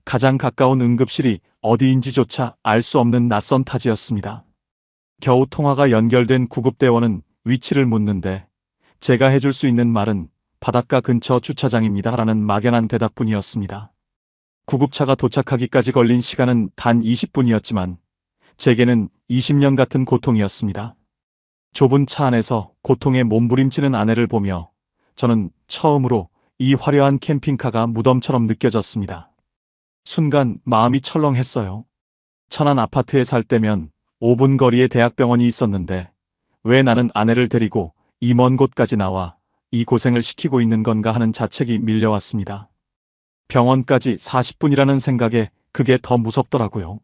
가장 가까운 응급실이 어디인지조차 알 수 없는 낯선 타지였습니다. 겨우 통화가 연결된 구급대원은 위치를 묻는데 제가 해줄 수 있는 말은 바닷가 근처 주차장입니다 라는 막연한 대답뿐이었습니다. 구급차가 도착하기까지 걸린 시간은 단 20분이었지만 제게는 20년 같은 고통이었습니다. 좁은 차 안에서 고통에 몸부림치는 아내를 보며 저는 처음으로 이 화려한 캠핑카가 무덤처럼 느껴졌습니다. 순간 마음이 철렁했어요. 천안 아파트에 살 때면 5분 거리에 대학병원이 있었는데 왜 나는 아내를 데리고 이 먼 곳까지 나와 이 고생을 시키고 있는 건가 하는 자책이 밀려왔습니다. 병원까지 40분이라는 생각에 그게 더 무섭더라고요.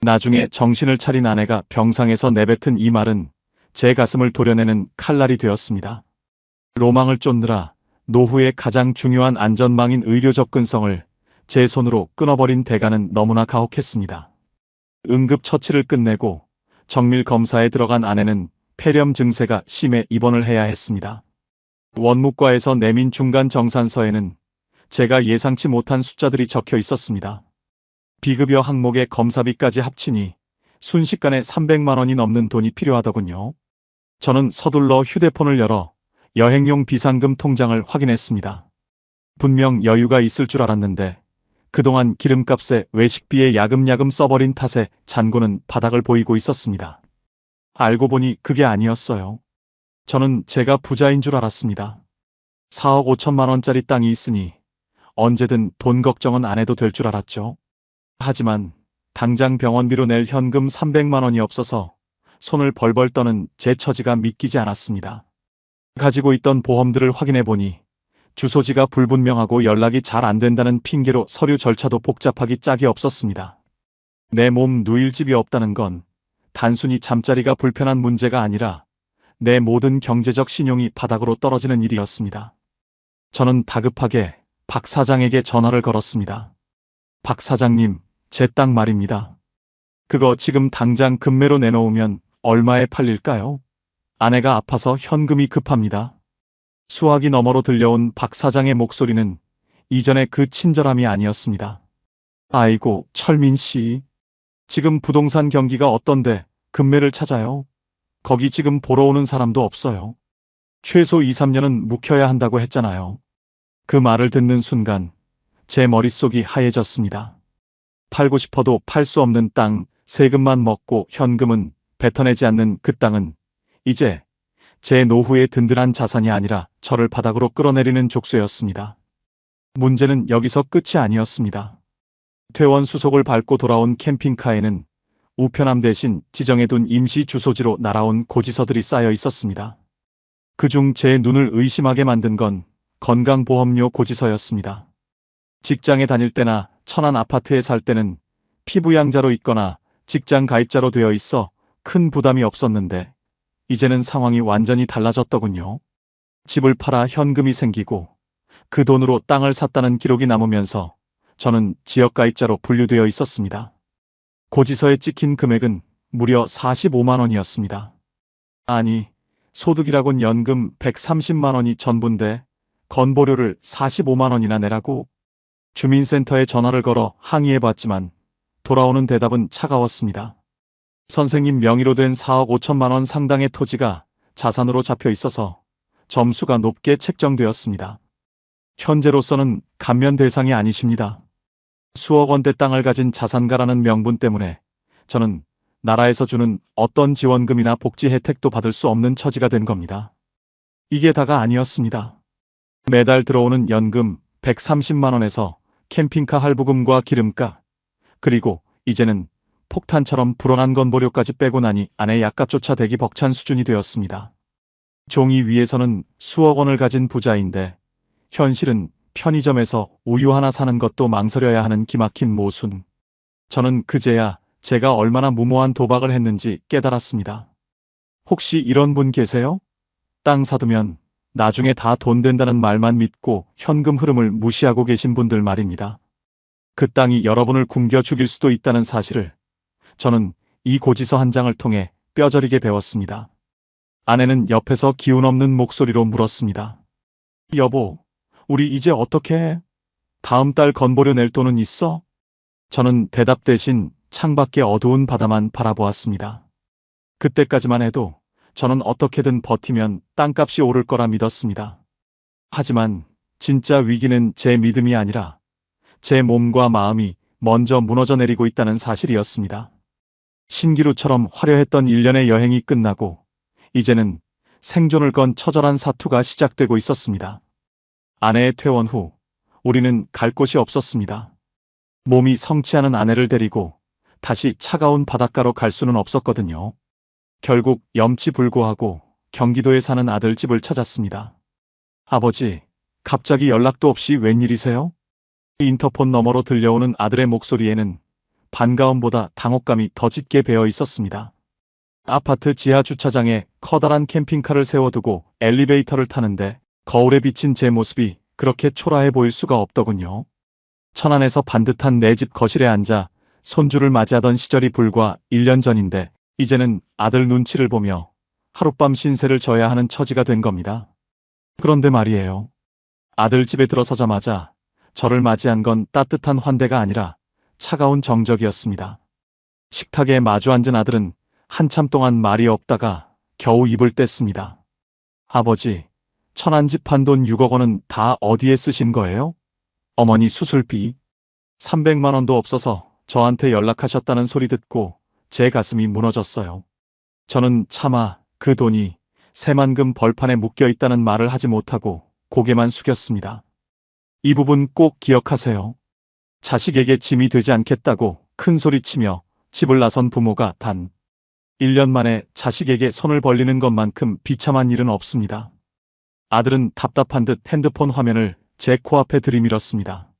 나중에 정신을 차린 아내가 병상에서 내뱉은 이 말은 제 가슴을 도려내는 칼날이 되었습니다. 로망을 쫓느라 노후의 가장 중요한 안전망인 의료 접근성을 제 손으로 끊어버린 대가는 너무나 가혹했습니다. 응급처치를 끝내고 정밀 검사에 들어간 아내는 폐렴 증세가 심해 입원을 해야 했습니다. 원무과에서 내민 중간 정산서에는 제가 예상치 못한 숫자들이 적혀 있었습니다. 비급여 항목의 검사비까지 합치니 순식간에 300만 원이 넘는 돈이 필요하더군요. 저는 서둘러 휴대폰을 열어 여행용 비상금 통장을 확인했습니다. 분명 여유가 있을 줄 알았는데 그동안 기름값에 외식비에 야금야금 써버린 탓에 잔고는 바닥을 보이고 있었습니다. 알고 보니 그게 아니었어요. 저는 제가 부자인 줄 알았습니다. 4억 5천만 원짜리 땅이 있으니 언제든 돈 걱정은 안 해도 될 줄 알았죠. 하지만 당장 병원비로 낼 현금 300만 원이 없어서 손을 벌벌 떠는 제 처지가 믿기지 않았습니다. 가지고 있던 보험들을 확인해 보니 주소지가 불분명하고 연락이 잘 안 된다는 핑계로 서류 절차도 복잡하기 짝이 없었습니다. 내 몸 누일 집이 없다는 건 단순히 잠자리가 불편한 문제가 아니라 내 모든 경제적 신용이 바닥으로 떨어지는 일이었습니다. 저는 다급하게 박 사장에게 전화를 걸었습니다. 박 사장님, 제 땅 말입니다. 그거 지금 당장 금매로 내놓으면 얼마에 팔릴까요? 아내가 아파서 현금이 급합니다. 수화기 너머로 들려온 박 사장의 목소리는 이전의 그 친절함이 아니었습니다. 아이고, 철민 씨. 지금 부동산 경기가 어떤데 금매를 찾아요? 거기 지금 보러 오는 사람도 없어요. 최소 2, 3년은 묵혀야 한다고 했잖아요. 그 말을 듣는 순간 제 머릿속이 하얘졌습니다. 팔고 싶어도 팔 수 없는 땅, 세금만 먹고 현금은 뱉어내지 않는 그 땅은 이제 제 노후의 든든한 자산이 아니라 저를 바닥으로 끌어내리는 족쇄였습니다. 문제는 여기서 끝이 아니었습니다. 퇴원 수속을 밟고 돌아온 캠핑카에는 우편함 대신 지정해둔 임시 주소지로 날아온 고지서들이 쌓여 있었습니다. 그중 제 눈을 의심하게 만든 건 건강보험료 고지서였습니다. 직장에 다닐 때나 천안 아파트에 살 때는 피부양자로 있거나 직장 가입자로 되어 있어 큰 부담이 없었는데 이제는 상황이 완전히 달라졌더군요. 집을 팔아 현금이 생기고 그 돈으로 땅을 샀다는 기록이 남으면서 저는 지역가입자로 분류되어 있었습니다. 고지서에 찍힌 금액은 무려 45만 원이었습니다. 아니, 소득이라곤 연금 130만 원이 전부인데 건보료를 45만 원이나 내라고? 주민센터에 전화를 걸어 항의해봤지만 돌아오는 대답은 차가웠습니다. 선생님 명의로 된 4억 5천만 원 상당의 토지가 자산으로 잡혀 있어서 점수가 높게 책정되었습니다. 현재로서는 감면 대상이 아니십니다. 수억 원대 땅을 가진 자산가라는 명분 때문에 저는 나라에서 주는 어떤 지원금이나 복지 혜택도 받을 수 없는 처지가 된 겁니다. 이게 다가 아니었습니다. 매달 들어오는 연금 130만 원에서 캠핑카 할부금과 기름값, 그리고 이제는 폭탄처럼 불어난 건보료까지 빼고 나니 아내 약값조차 대기 벅찬 수준이 되었습니다. 종이 위에서는 수억 원을 가진 부자인데 현실은 편의점에서 우유 하나 사는 것도 망설여야 하는 기막힌 모순. 저는 그제야 제가 얼마나 무모한 도박을 했는지 깨달았습니다. 혹시 이런 분 계세요? 땅 사두면 나중에 다 돈 된다는 말만 믿고 현금 흐름을 무시하고 계신 분들 말입니다. 그 땅이 여러분을 굶겨 죽일 수도 있다는 사실을 저는 이 고지서 한 장을 통해 뼈저리게 배웠습니다. 아내는 옆에서 기운 없는 목소리로 물었습니다. 여보, 우리 이제 어떻게 해? 다음 달 건보료 낼 돈은 있어? 저는 대답 대신 창밖의 어두운 바다만 바라보았습니다. 그때까지만 해도 저는 어떻게든 버티면 땅값이 오를 거라 믿었습니다. 하지만 진짜 위기는 제 믿음이 아니라 제 몸과 마음이 먼저 무너져 내리고 있다는 사실이었습니다. 신기루처럼 화려했던 1년의 여행이 끝나고 이제는 생존을 건 처절한 사투가 시작되고 있었습니다. 아내의 퇴원 후 우리는 갈 곳이 없었습니다. 몸이 성취하는 아내를 데리고 다시 차가운 바닷가로 갈 수는 없었거든요. 결국 염치불고하고 경기도에 사는 아들 집을 찾았습니다. 아버지, 갑자기 연락도 없이 웬일이세요? 인터폰 너머로 들려오는 아들의 목소리에는 반가움보다 당혹감이 더 짙게 배어 있었습니다. 아파트 지하 주차장에 커다란 캠핑카를 세워두고 엘리베이터를 타는데 거울에 비친 제 모습이 그렇게 초라해 보일 수가 없더군요. 천안에서 반듯한 내 집 거실에 앉아 손주를 맞이하던 시절이 불과 1년 전인데 이제는 아들 눈치를 보며 하룻밤 신세를 져야 하는 처지가 된 겁니다. 그런데 말이에요. 아들 집에 들어서자마자 저를 맞이한 건 따뜻한 환대가 아니라 차가운 정적이었습니다. 식탁에 마주 앉은 아들은 한참 동안 말이 없다가 겨우 입을 뗐습니다. 아버지, 천안집 판 돈 6억 원은 다 어디에 쓰신 거예요? 어머니 수술비 300만 원도 없어서 저한테 연락하셨다는 소리 듣고 제 가슴이 무너졌어요. 저는 차마 그 돈이 새만금 벌판에 묶여 있다는 말을 하지 못하고 고개만 숙였습니다. 이 부분 꼭 기억하세요. 자식에게 짐이 되지 않겠다고 큰 소리치며 집을 나선 부모가 단 1년 만에 자식에게 손을 벌리는 것만큼 비참한 일은 없습니다. 아들은 답답한 듯 핸드폰 화면을 제 코앞에 들이밀었습니다.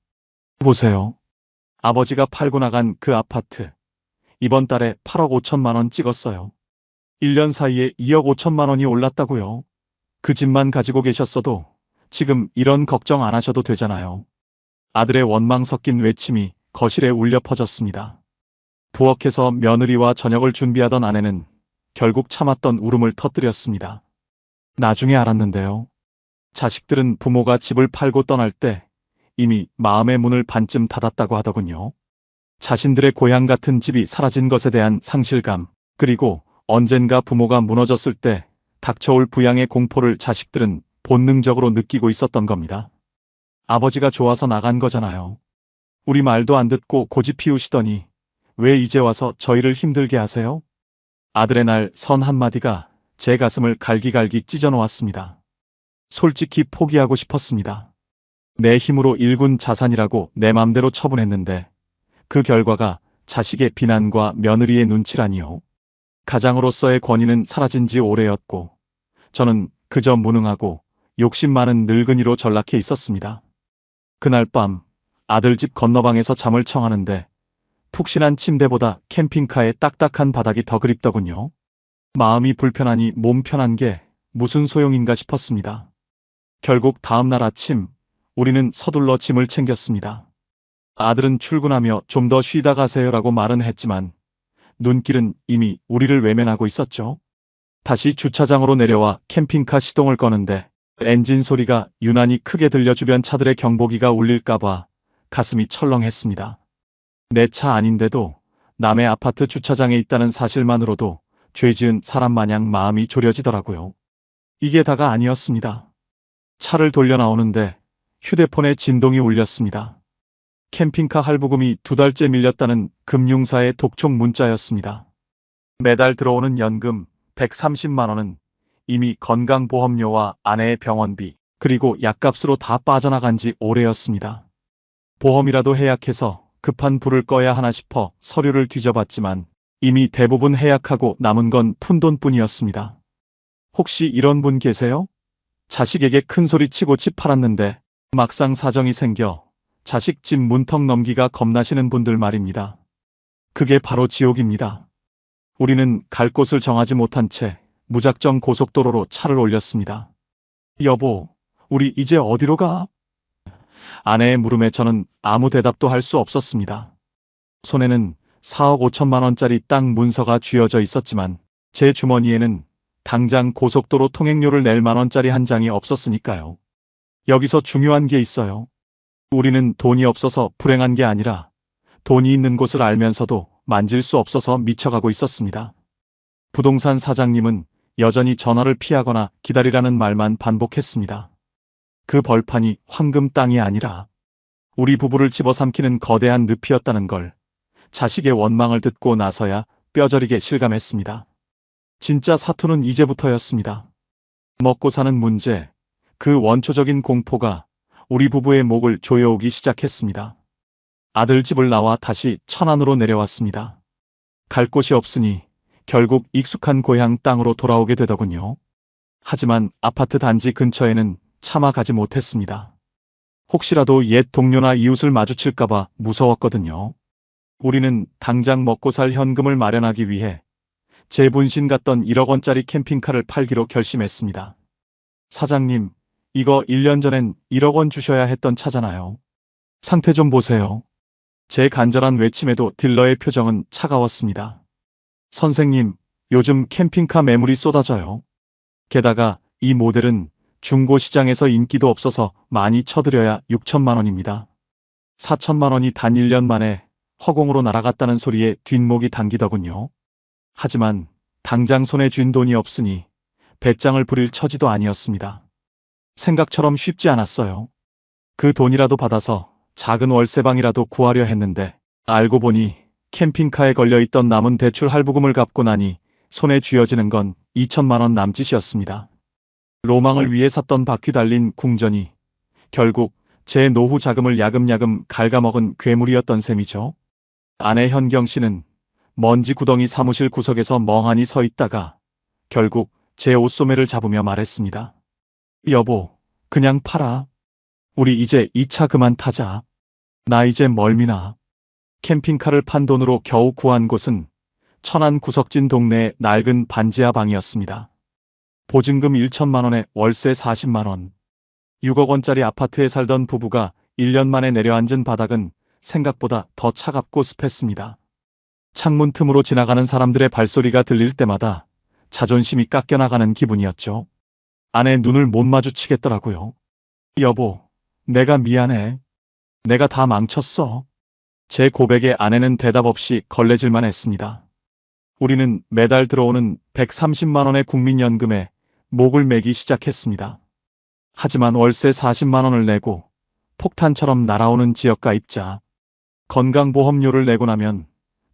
보세요. 아버지가 팔고 나간 그 아파트. 이번 달에 8억 5천만 원 찍었어요. 1년 사이에 2억 5천만 원이 올랐다고요. 그 집만 가지고 계셨어도 지금 이런 걱정 안 하셔도 되잖아요. 아들의 원망 섞인 외침이 거실에 울려 퍼졌습니다. 부엌에서 며느리와 저녁을 준비하던 아내는 결국 참았던 울음을 터뜨렸습니다. 나중에 알았는데요. 자식들은 부모가 집을 팔고 떠날 때 이미 마음의 문을 반쯤 닫았다고 하더군요. 자신들의 고향 같은 집이 사라진 것에 대한 상실감, 그리고 언젠가 부모가 무너졌을 때 닥쳐올 부양의 공포를 자식들은 본능적으로 느끼고 있었던 겁니다. 아버지가 좋아서 나간 거잖아요. 우리 말도 안 듣고 고집 피우시더니 왜 이제 와서 저희를 힘들게 하세요? 아들의 날 선 한마디가 제 가슴을 갈기갈기 찢어놓았습니다. 솔직히 포기하고 싶었습니다. 내 힘으로 일군 자산이라고 내 맘대로 처분했는데 그 결과가 자식의 비난과 며느리의 눈치라니요. 가장으로서의 권위는 사라진 지 오래였고 저는 그저 무능하고 욕심 많은 늙은이로 전락해 있었습니다. 그날 밤 아들 집 건너방에서 잠을 청하는데 푹신한 침대보다 캠핑카의 딱딱한 바닥이 더 그립더군요. 마음이 불편하니 몸 편한 게 무슨 소용인가 싶었습니다. 결국 다음 날 아침 우리는 서둘러 짐을 챙겼습니다. 아들은 출근하며 좀 더 쉬다 가세요라고 말은 했지만 눈길은 이미 우리를 외면하고 있었죠. 다시 주차장으로 내려와 캠핑카 시동을 꺼는데 엔진 소리가 유난히 크게 들려 주변 차들의 경보기가 울릴까봐 가슴이 철렁했습니다. 내 차 아닌데도 남의 아파트 주차장에 있다는 사실만으로도 죄지은 사람 마냥 마음이 졸여지더라고요. 이게 다가 아니었습니다. 차를 돌려 나오는데 휴대폰에 진동이 울렸습니다. 캠핑카 할부금이 2달째 밀렸다는 금융사의 독촉 문자였습니다. 매달 들어오는 연금 130만 원은 이미 건강보험료와 아내의 병원비, 그리고 약값으로 다 빠져나간 지 오래였습니다. 보험이라도 해약해서 급한 불을 꺼야 하나 싶어 서류를 뒤져봤지만 이미 대부분 해약하고 남은 건 푼돈뿐이었습니다. 혹시 이런 분 계세요? 자식에게 큰 소리 치고 집 팔았는데 막상 사정이 생겨 자식 집 문턱 넘기가 겁나시는 분들 말입니다. 그게 바로 지옥입니다. 우리는 갈 곳을 정하지 못한 채 무작정 고속도로로 차를 올렸습니다. 여보, 우리 이제 어디로 가? 아내의 물음에 저는 아무 대답도 할 수 없었습니다. 손에는 4억 5천만 원짜리 땅 문서가 쥐어져 있었지만 제 주머니에는 당장 고속도로 통행료를 낼 만원짜리 한 장이 없었으니까요. 여기서 중요한 게 있어요. 우리는 돈이 없어서 불행한 게 아니라 돈이 있는 곳을 알면서도 만질 수 없어서 미쳐가고 있었습니다. 부동산 사장님은 여전히 전화를 피하거나 기다리라는 말만 반복했습니다. 그 벌판이 황금 땅이 아니라 우리 부부를 집어삼키는 거대한 늪이었다는 걸 자식의 원망을 듣고 나서야 뼈저리게 실감했습니다. 진짜 사투는 이제부터였습니다. 먹고 사는 문제, 그 원초적인 공포가 우리 부부의 목을 조여오기 시작했습니다. 아들 집을 나와 다시 천안으로 내려왔습니다. 갈 곳이 없으니 결국 익숙한 고향 땅으로 돌아오게 되더군요. 하지만 아파트 단지 근처에는 차마 가지 못했습니다. 혹시라도 옛 동료나 이웃을 마주칠까봐 무서웠거든요. 우리는 당장 먹고 살 현금을 마련하기 위해 제 분신 같던 1억 원짜리 캠핑카를 팔기로 결심했습니다. 사장님, 이거 1년 전엔 1억 원 주셔야 했던 차잖아요. 상태 좀 보세요. 제 간절한 외침에도 딜러의 표정은 차가웠습니다. 선생님, 요즘 캠핑카 매물이 쏟아져요. 게다가 이 모델은 중고시장에서 인기도 없어서 많이 쳐드려야 6천만 원입니다. 4천만 원이 단 1년 만에 허공으로 날아갔다는 소리에 뒷목이 당기더군요. 하지만 당장 손에 쥔 돈이 없으니 배짱을 부릴 처지도 아니었습니다. 생각처럼 쉽지 않았어요. 그 돈이라도 받아서 작은 월세방이라도 구하려 했는데 알고 보니 캠핑카에 걸려있던 남은 대출 할부금을 갚고 나니 손에 쥐어지는 건 2천만 원 남짓이었습니다. 로망을 위해 샀던 바퀴 달린 궁전이 결국 제 노후 자금을 야금야금 갉아먹은 괴물이었던 셈이죠. 아내 현경 씨는 먼지 구덩이 사무실 구석에서 멍하니 서 있다가 결국 제 옷소매를 잡으며 말했습니다. 여보, 그냥 팔아. 우리 이제 이 차 그만 타자. 나 이제 멀미나. 캠핑카를 판 돈으로 겨우 구한 곳은 천안 구석진 동네의 낡은 반지하 방이었습니다. 보증금 1천만 원에 월세 40만 원. 6억 원짜리 아파트에 살던 부부가 1년 만에 내려앉은 바닥은 생각보다 더 차갑고 습했습니다. 창문 틈으로 지나가는 사람들의 발소리가 들릴 때마다 자존심이 깎여나가는 기분이었죠. 아내 눈을 못 마주치겠더라고요. 여보, 내가 미안해. 내가 다 망쳤어. 제 고백에 아내는 대답 없이 걸레질만 했습니다. 우리는 매달 들어오는 130만 원의 국민연금에 목을 매기 시작했습니다. 하지만 월세 40만 원을 내고 폭탄처럼 날아오는 지역가 입자, 건강보험료를 내고 나면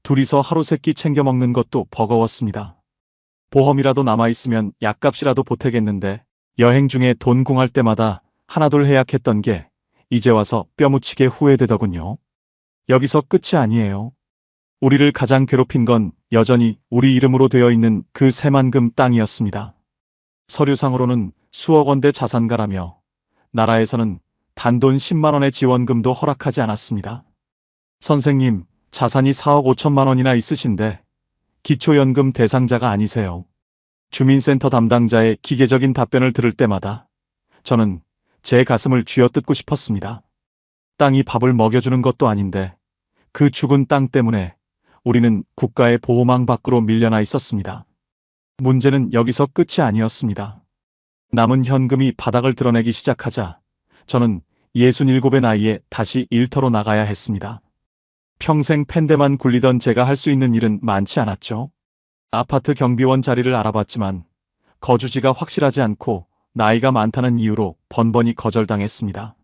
둘이서 하루 세끼 챙겨 먹는 것도 버거웠습니다. 보험이라도 남아있으면 약값이라도 보태겠는데 여행 중에 돈 궁할 때마다 하나둘 해약했던 게 이제 와서 뼈묻히게 후회되더군요. 여기서 끝이 아니에요. 우리를 가장 괴롭힌 건 여전히 우리 이름으로 되어 있는 그 새만금 땅이었습니다. 서류상으로는 수억 원대 자산가라며 나라에서는 단돈 10만 원의 지원금도 허락하지 않았습니다. 선생님, 자산이 4억 5천만 원이나 있으신데 기초연금 대상자가 아니세요. 주민센터 담당자의 기계적인 답변을 들을 때마다 저는 제 가슴을 쥐어뜯고 싶었습니다. 땅이 밥을 먹여주는 것도 아닌데 그 죽은 땅 때문에 우리는 국가의 보호망 밖으로 밀려나 있었습니다. 문제는 여기서 끝이 아니었습니다. 남은 현금이 바닥을 드러내기 시작하자 저는 67의 나이에 다시 일터로 나가야 했습니다. 평생 pen대만 굴리던 제가 할 수 있는 일은 많지 않았죠. 아파트 경비원 자리를 알아봤지만 거주지가 확실하지 않고 나이가 많다는 이유로 번번이 거절당했습니다.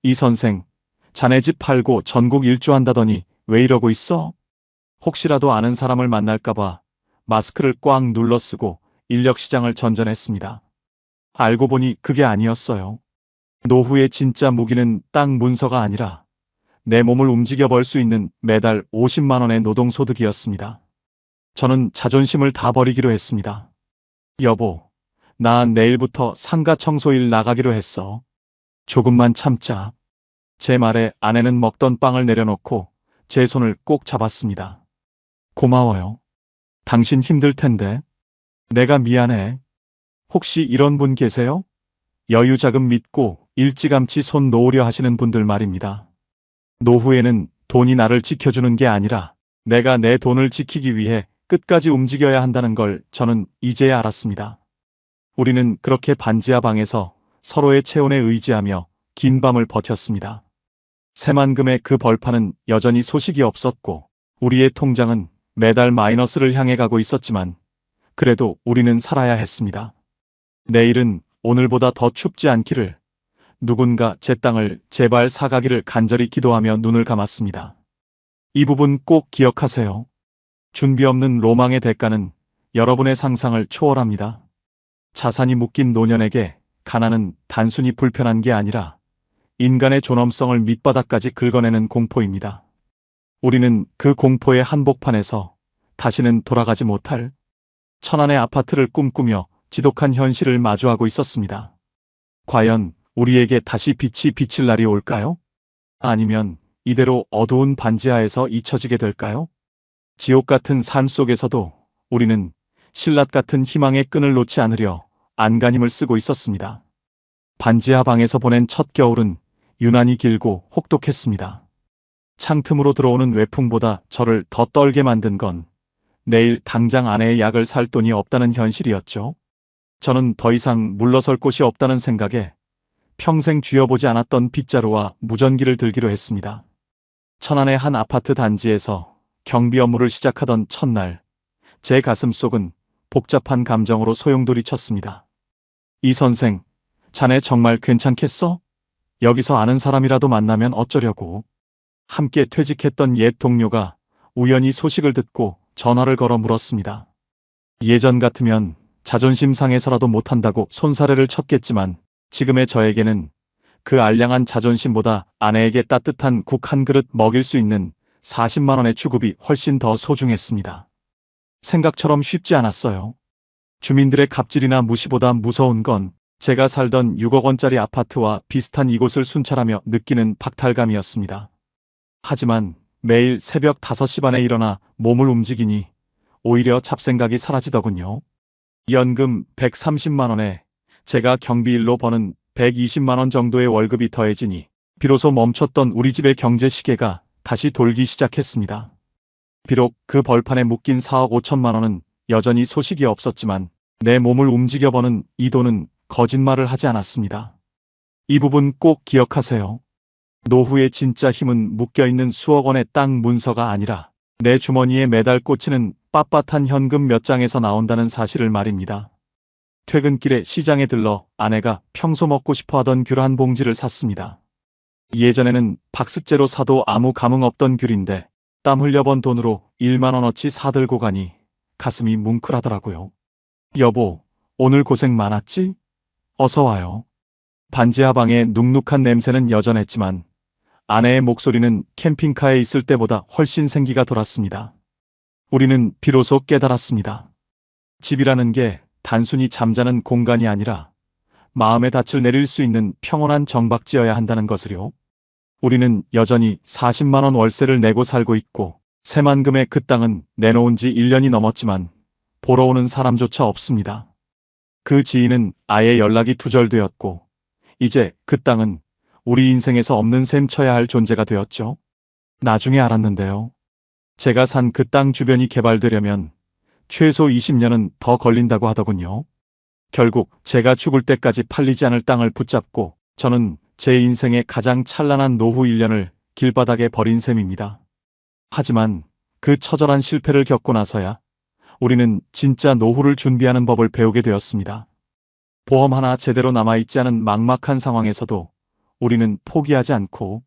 이 선생, 자네 집 팔고 전국 일주한다더니 왜 이러고 있어? 혹시라도 아는 사람을 만날까봐 마스크를 꽉 눌러 쓰고 인력시장을 전전했습니다. 알고 보니 그게 아니었어요. 노후의 진짜 무기는 땅 문서가 아니라 내 몸을 움직여 벌 수 있는 매달 50만 원의 노동소득이었습니다. 저는 자존심을 다 버리기로 했습니다. 여보, 나 내일부터 상가 청소일 나가기로 했어. 조금만 참자. 제 말에 아내는 먹던 빵을 내려놓고 제 손을 꼭 잡았습니다. 고마워요. 당신 힘들 텐데. 내가 미안해. 혹시 이런 분 계세요? 여유자금 믿고 일찌감치 손 놓으려 하시는 분들 말입니다. 노후에는 돈이 나를 지켜주는 게 아니라 내가 내 돈을 지키기 위해 끝까지 움직여야 한다는 걸 저는 이제야 알았습니다. 우리는 그렇게 반지하 방에서 서로의 체온에 의지하며 긴 밤을 버텼습니다. 새만금의 그 벌판은 여전히 소식이 없었고 우리의 통장은 매달 마이너스를 향해 가고 있었지만 그래도 우리는 살아야 했습니다. 내일은 오늘보다 더 춥지 않기를, 누군가 제 땅을 제발 사가기를 간절히 기도하며 눈을 감았습니다. 이 부분 꼭 기억하세요. 준비 없는 로망의 대가는 여러분의 상상을 초월합니다. 자산이 묶인 노년에게 가난은 단순히 불편한 게 아니라 인간의 존엄성을 밑바닥까지 긁어내는 공포입니다. 우리는 그 공포의 한복판에서 다시는 돌아가지 못할 천안의 아파트를 꿈꾸며 지독한 현실을 마주하고 있었습니다. 과연 우리에게 다시 빛이 비칠 날이 올까요? 아니면 이대로 어두운 반지하에서 잊혀지게 될까요? 지옥 같은 삶 속에서도 우리는 신라 같은 희망의 끈을 놓지 않으려 안간힘을 쓰고 있었습니다. 반지하 방에서 보낸 첫 겨울은 유난히 길고 혹독했습니다. 창틈으로 들어오는 외풍보다 저를 더 떨게 만든 건 내일 당장 아내의 약을 살 돈이 없다는 현실이었죠. 저는 더 이상 물러설 곳이 없다는 생각에 평생 쥐어보지 않았던 빗자루와 무전기를 들기로 했습니다. 천안의 한 아파트 단지에서 경비 업무를 시작하던 첫날, 제 가슴속은 복잡한 감정으로 소용돌이 쳤습니다. 이 선생, 자네 정말 괜찮겠어? 여기서 아는 사람이라도 만나면 어쩌려고. 함께 퇴직했던 옛 동료가 우연히 소식을 듣고 전화를 걸어 물었습니다. 예전 같으면 자존심 상해서라도 못한다고 손사래를 쳤겠지만 지금의 저에게는 그 알량한 자존심보다 아내에게 따뜻한 국 한 그릇 먹일 수 있는 40만 원의 주급이 훨씬 더 소중했습니다. 생각처럼 쉽지 않았어요. 주민들의 갑질이나 무시보다 무서운 건 제가 살던 6억 원짜리 아파트와 비슷한 이곳을 순찰하며 느끼는 박탈감이었습니다. 하지만 매일 새벽 5시 반에 일어나 몸을 움직이니 오히려 잡생각이 사라지더군요. 연금 130만 원에 제가 경비일로 버는 120만 원 정도의 월급이 더해지니 비로소 멈췄던 우리 집의 경제 시계가 다시 돌기 시작했습니다. 비록 그 벌판에 묶인 4억 5천만 원은 여전히 소식이 없었지만 내 몸을 움직여버는 이 돈은 거짓말을 하지 않았습니다. 이 부분 꼭 기억하세요. 노후의 진짜 힘은 묶여있는 수억 원의 땅 문서가 아니라 내 주머니에 매달 꽂히는 빳빳한 현금 몇 장에서 나온다는 사실을 말입니다. 퇴근길에 시장에 들러 아내가 평소 먹고 싶어 하던 귤 한 봉지를 샀습니다. 예전에는 박스째로 사도 아무 감흥 없던 귤인데 땀 흘려번 돈으로 1만 원어치 사들고 가니 가슴이 뭉클하더라고요. 여보, 오늘 고생 많았지? 어서 와요. 반지하 방의 눅눅한 냄새는 여전했지만 아내의 목소리는 캠핑카에 있을 때보다 훨씬 생기가 돌았습니다. 우리는 비로소 깨달았습니다. 집이라는 게 단순히 잠자는 공간이 아니라 마음의 닻을 내릴 수 있는 평온한 정박지여야 한다는 것을요. 우리는 여전히 40만 원 월세를 내고 살고 있고 새만금의 그 땅은 내놓은 지 1년이 넘었지만 보러 오는 사람조차 없습니다. 그 지인은 아예 연락이 두절되었고 이제 그 땅은 우리 인생에서 없는 셈 쳐야 할 존재가 되었죠. 나중에 알았는데요. 제가 산 그 땅 주변이 개발되려면 최소 20년은 더 걸린다고 하더군요. 결국 제가 죽을 때까지 팔리지 않을 땅을 붙잡고 저는 제 인생의 가장 찬란한 노후 1년을 길바닥에 버린 셈입니다. 하지만 그 처절한 실패를 겪고 나서야 우리는 진짜 노후를 준비하는 법을 배우게 되었습니다. 보험 하나 제대로 남아있지 않은 막막한 상황에서도 우리는 포기하지 않고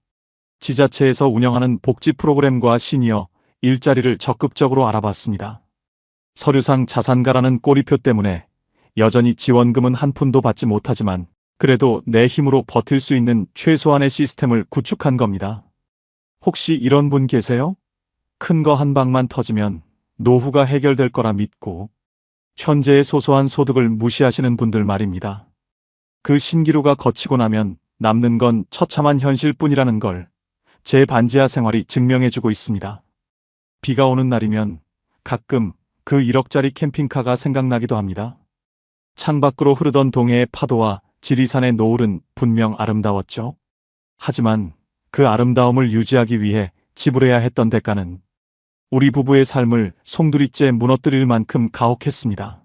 지자체에서 운영하는 복지 프로그램과 시니어 일자리를 적극적으로 알아봤습니다. 서류상 자산가라는 꼬리표 때문에 여전히 지원금은 한 푼도 받지 못하지만 그래도 내 힘으로 버틸 수 있는 최소한의 시스템을 구축한 겁니다. 혹시 이런 분 계세요? 큰 거 한 방만 터지면 노후가 해결될 거라 믿고 현재의 소소한 소득을 무시하시는 분들 말입니다. 그 신기루가 거치고 나면 남는 건 처참한 현실뿐이라는 걸 제 반지하 생활이 증명해주고 있습니다. 비가 오는 날이면 가끔 그 1억짜리 캠핑카가 생각나기도 합니다. 창밖으로 흐르던 동해의 파도와 지리산의 노을은 분명 아름다웠죠. 하지만 그 아름다움을 유지하기 위해 지불해야 했던 대가는 우리 부부의 삶을 송두리째 무너뜨릴 만큼 가혹했습니다.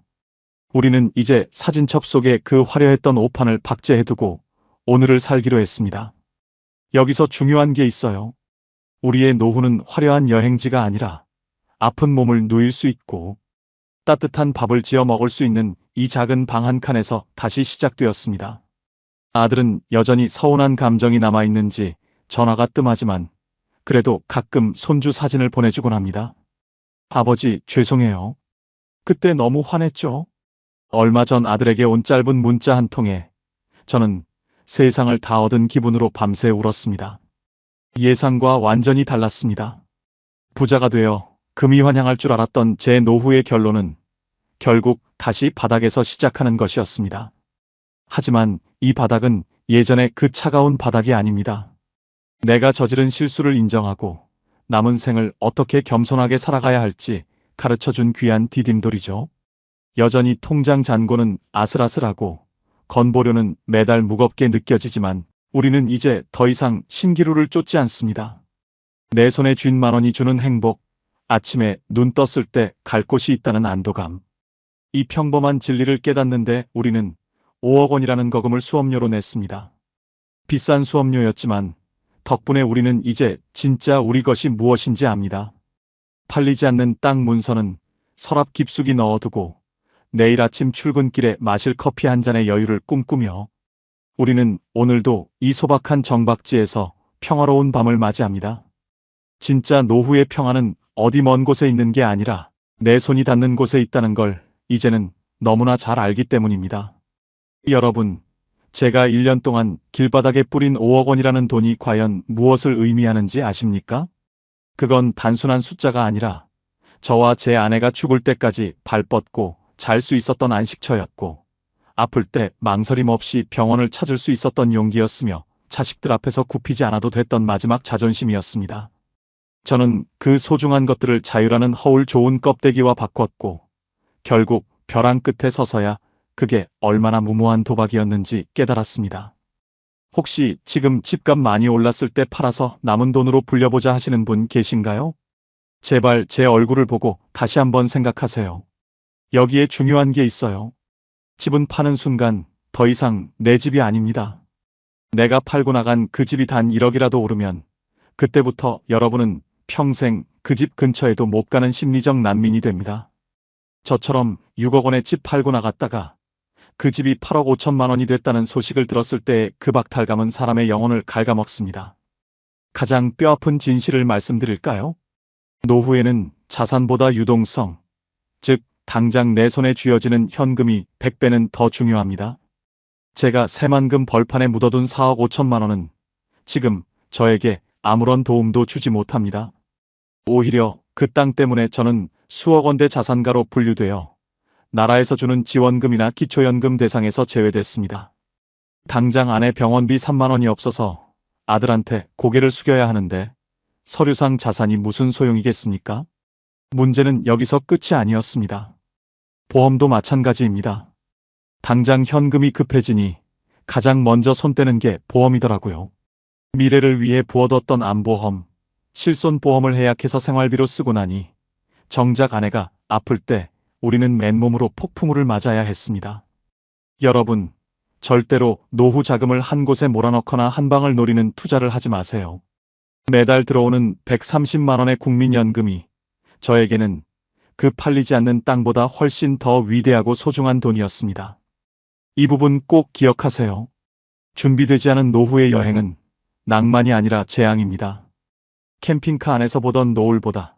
우리는 이제 사진첩 속에 그 화려했던 오판을 박제해두고 오늘을 살기로 했습니다. 여기서 중요한 게 있어요. 우리의 노후는 화려한 여행지가 아니라 아픈 몸을 누일 수 있고 따뜻한 밥을 지어 먹을 수 있는 이 작은 방 한 칸에서 다시 시작되었습니다. 아들은 여전히 서운한 감정이 남아있는지 전화가 뜸하지만 그래도 가끔 손주 사진을 보내주곤 합니다. 아버지, 죄송해요. 그때 너무 화냈죠? 얼마 전 아들에게 온 짧은 문자 한 통에 저는 세상을 다 얻은 기분으로 밤새 울었습니다. 예상과 완전히 달랐습니다. 부자가 되어 금이 환영할 줄 알았던 제 노후의 결론은 결국 다시 바닥에서 시작하는 것이었습니다. 하지만 이 바닥은 예전의 그 차가운 바닥이 아닙니다. 내가 저지른 실수를 인정하고 남은 생을 어떻게 겸손하게 살아가야 할지 가르쳐준 귀한 디딤돌이죠. 여전히 통장 잔고는 아슬아슬하고 건보료는 매달 무겁게 느껴지지만 우리는 이제 더 이상 신기루를 쫓지 않습니다. 내 손에 쥔 만 원이 주는 행복, 아침에 눈 떴을 때 갈 곳이 있다는 안도감. 이 평범한 진리를 깨닫는데 우리는 5억 원이라는 거금을 수업료로 냈습니다. 비싼 수업료였지만 덕분에 우리는 이제 진짜 우리 것이 무엇인지 압니다. 팔리지 않는 땅 문서는 서랍 깊숙이 넣어두고 내일 아침 출근길에 마실 커피 한 잔의 여유를 꿈꾸며 우리는 오늘도 이 소박한 정박지에서 평화로운 밤을 맞이합니다. 진짜 노후의 평화는 어디 먼 곳에 있는 게 아니라 내 손이 닿는 곳에 있다는 걸 이제는 너무나 잘 알기 때문입니다. 여러분, 제가 1년 동안 길바닥에 뿌린 5억 원이라는 돈이 과연 무엇을 의미하는지 아십니까? 그건 단순한 숫자가 아니라 저와 제 아내가 죽을 때까지 발 뻗고 잘 수 있었던 안식처였고 아플 때 망설임 없이 병원을 찾을 수 있었던 용기였으며 자식들 앞에서 굽히지 않아도 됐던 마지막 자존심이었습니다. 저는 그 소중한 것들을 자유라는 허울 좋은 껍데기와 바꿨고 결국 벼랑 끝에 서서야 그게 얼마나 무모한 도박이었는지 깨달았습니다. 혹시 지금 집값 많이 올랐을 때 팔아서 남은 돈으로 불려보자 하시는 분 계신가요? 제발 제 얼굴을 보고 다시 한번 생각하세요. 여기에 중요한 게 있어요. 집은 파는 순간 더 이상 내 집이 아닙니다. 내가 팔고 나간 그 집이 단 1억이라도 오르면 그때부터 여러분은 평생 그 집 근처에도 못 가는 심리적 난민이 됩니다. 저처럼 6억 원에 집 팔고 나갔다가 그 집이 8억 5천만 원이 됐다는 소식을 들었을 때의 그 박탈감은 사람의 영혼을 갉아먹습니다. 가장 뼈아픈 진실을 말씀드릴까요? 노후에는 자산보다 유동성, 즉 당장 내 손에 쥐어지는 현금이 100배는 더 중요합니다. 제가 새만금 벌판에 묻어둔 4억 5천만 원은 지금 저에게 아무런 도움도 주지 못합니다. 오히려 그 땅 때문에 저는 수억 원대 자산가로 분류되어 나라에서 주는 지원금이나 기초연금 대상에서 제외됐습니다. 당장 아내 병원비 3만 원이 없어서 아들한테 고개를 숙여야 하는데 서류상 자산이 무슨 소용이겠습니까? 문제는 여기서 끝이 아니었습니다. 보험도 마찬가지입니다. 당장 현금이 급해지니 가장 먼저 손 떼는 게 보험이더라고요. 미래를 위해 부어뒀던 암보험, 실손보험을 해약해서 생활비로 쓰고 나니 정작 아내가 아플 때 우리는 맨몸으로 폭풍우를 맞아야 했습니다. 여러분, 절대로 노후 자금을 한 곳에 몰아넣거나 한 방을 노리는 투자를 하지 마세요. 매달 들어오는 130만 원의 국민연금이 저에게는 그 팔리지 않는 땅보다 훨씬 더 위대하고 소중한 돈이었습니다. 이 부분 꼭 기억하세요. 준비되지 않은 노후의 여행은 낭만이 아니라 재앙입니다. 캠핑카 안에서 보던 노을보다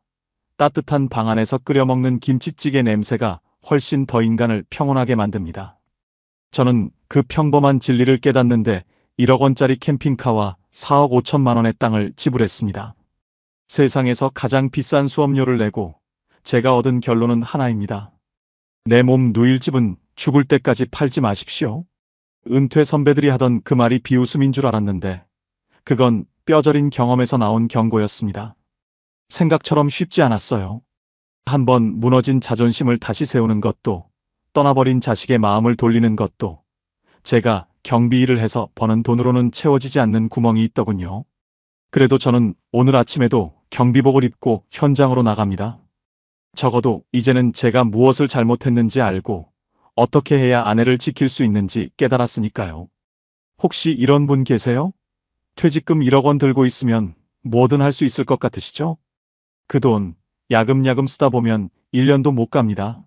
따뜻한 방 안에서 끓여 먹는 김치찌개 냄새가 훨씬 더 인간을 평온하게 만듭니다. 저는 그 평범한 진리를 깨닫는데 1억 원짜리 캠핑카와 4억 5천만 원의 땅을 지불했습니다. 세상에서 가장 비싼 수업료를 내고 제가 얻은 결론은 하나입니다. 내 몸 누일 집은 죽을 때까지 팔지 마십시오. 은퇴 선배들이 하던 그 말이 비웃음인 줄 알았는데 그건 뼈저린 경험에서 나온 경고였습니다. 생각처럼 쉽지 않았어요. 한번 무너진 자존심을 다시 세우는 것도 떠나버린 자식의 마음을 돌리는 것도 제가 경비 일을 해서 버는 돈으로는 채워지지 않는 구멍이 있더군요. 그래도 저는 오늘 아침에도 경비복을 입고 현장으로 나갑니다. 적어도 이제는 제가 무엇을 잘못했는지 알고 어떻게 해야 아내를 지킬 수 있는지 깨달았으니까요. 혹시 이런 분 계세요? 퇴직금 1억 원 들고 있으면 뭐든 할 수 있을 것 같으시죠? 그 돈 야금야금 쓰다 보면 1년도 못 갑니다.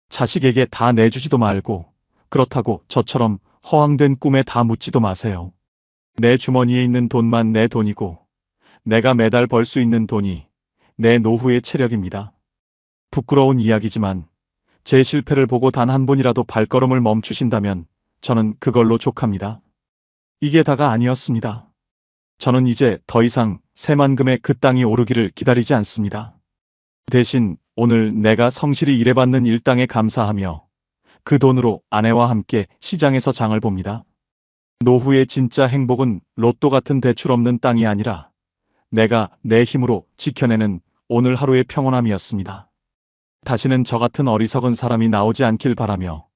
자식에게 다 내주지도 말고 그렇다고 저처럼 허황된 꿈에 다 묻지도 마세요. 내 주머니에 있는 돈만 내 돈이고 내가 매달 벌 수 있는 돈이 내 노후의 체력입니다. 부끄러운 이야기지만 제 실패를 보고 단 한 분이라도 발걸음을 멈추신다면 저는 그걸로 족합니다. 이게 다가 아니었습니다. 저는 이제 더 이상 새만금의 그 땅이 오르기를 기다리지 않습니다. 대신 오늘 내가 성실히 일해받는 일당에 감사하며 그 돈으로 아내와 함께 시장에서 장을 봅니다. 노후의 진짜 행복은 로또 같은 대출 없는 땅이 아니라 내가 내 힘으로 지켜내는 오늘 하루의 평온함이었습니다. 다시는 저 같은 어리석은 사람이 나오지 않길 바라며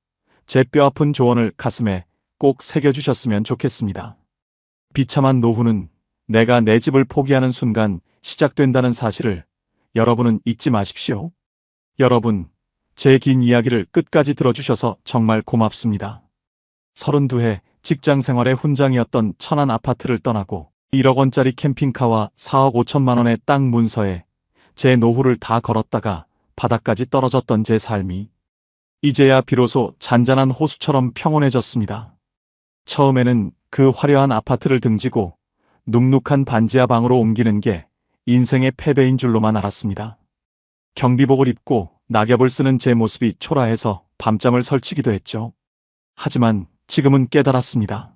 제 뼈아픈 조언을 가슴에 꼭 새겨주셨으면 좋겠습니다. 비참한 노후는 내가 내 집을 포기하는 순간 시작된다는 사실을 여러분은 잊지 마십시오. 여러분, 제 긴 이야기를 끝까지 들어주셔서 정말 고맙습니다. 32해 직장 생활의 훈장이었던 천안 아파트를 떠나고 1억 원짜리 캠핑카와 4억 5천만 원의 땅 문서에 제 노후를 다 걸었다가 바닥까지 떨어졌던 제 삶이 이제야 비로소 잔잔한 호수처럼 평온해졌습니다. 처음에는 그 화려한 아파트를 등지고 눅눅한 반지하 방으로 옮기는 게 인생의 패배인 줄로만 알았습니다. 경비복을 입고 낙엽을 쓰는 제 모습이 초라해서 밤잠을 설치기도 했죠. 하지만 지금은 깨달았습니다.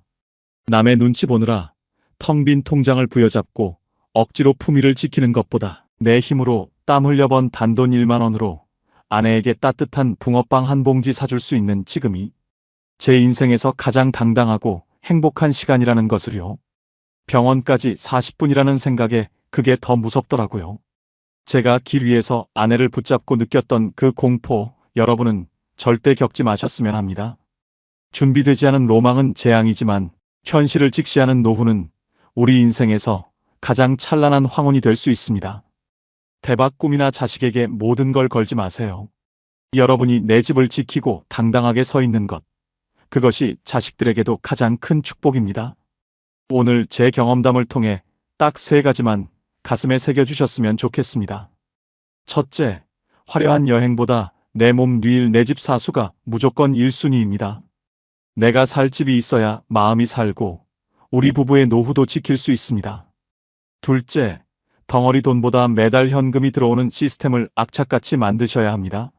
남의 눈치 보느라 텅 빈 통장을 부여잡고 억지로 품위를 지키는 것보다 내 힘으로 땀 흘려 번 단돈 1만 원으로 아내에게 따뜻한 붕어빵 한 봉지 사줄 수 있는 지금이 제 인생에서 가장 당당하고 행복한 시간이라는 것을요. 병원까지 40분이라는 생각에 그게 더 무섭더라고요. 제가 길 위에서 아내를 붙잡고 느꼈던 그 공포, 여러분은 절대 겪지 마셨으면 합니다. 준비되지 않은 로망은 재앙이지만 현실을 직시하는 노후는 우리 인생에서 가장 찬란한 황혼이 될 수 있습니다. 대박 꿈이나 자식에게 모든 걸 걸지 마세요. 여러분이 내 집을 지키고 당당하게 서 있는 것, 그것이 자식들에게도 가장 큰 축복입니다. 오늘 제 경험담을 통해 딱 3가지만 가슴에 새겨주셨으면 좋겠습니다. 첫째, 화려한 여행보다 내 몸 뉘일 내 집 사수가 무조건 1순위입니다. 내가 살 집이 있어야 마음이 살고 우리 부부의 노후도 지킬 수 있습니다. 둘째, 덩어리 돈보다 매달 현금이 들어오는 시스템을 악착같이 만드셔야 합니다.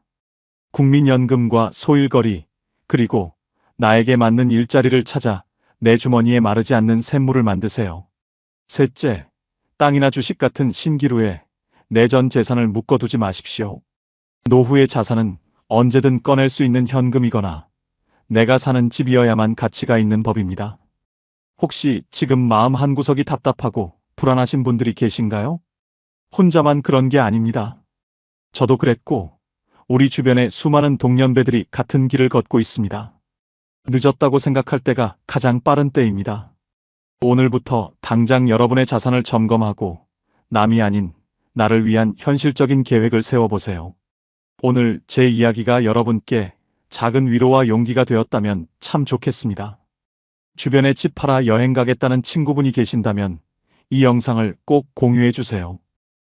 국민연금과 소일거리, 그리고 나에게 맞는 일자리를 찾아 내 주머니에 마르지 않는 샘물을 만드세요. 셋째, 땅이나 주식 같은 신기루에 내 전 재산을 묶어두지 마십시오. 노후의 자산은 언제든 꺼낼 수 있는 현금이거나 내가 사는 집이어야만 가치가 있는 법입니다. 혹시 지금 마음 한구석이 답답하고 불안하신 분들이 계신가요? 혼자만 그런 게 아닙니다. 저도 그랬고 우리 주변의 수많은 동년배들이 같은 길을 걷고 있습니다. 늦었다고 생각할 때가 가장 빠른 때입니다. 오늘부터 당장 여러분의 자산을 점검하고 남이 아닌 나를 위한 현실적인 계획을 세워보세요. 오늘 제 이야기가 여러분께 작은 위로와 용기가 되었다면 참 좋겠습니다. 주변에 집 팔아 여행 가겠다는 친구분이 계신다면 이 영상을 꼭 공유해 주세요.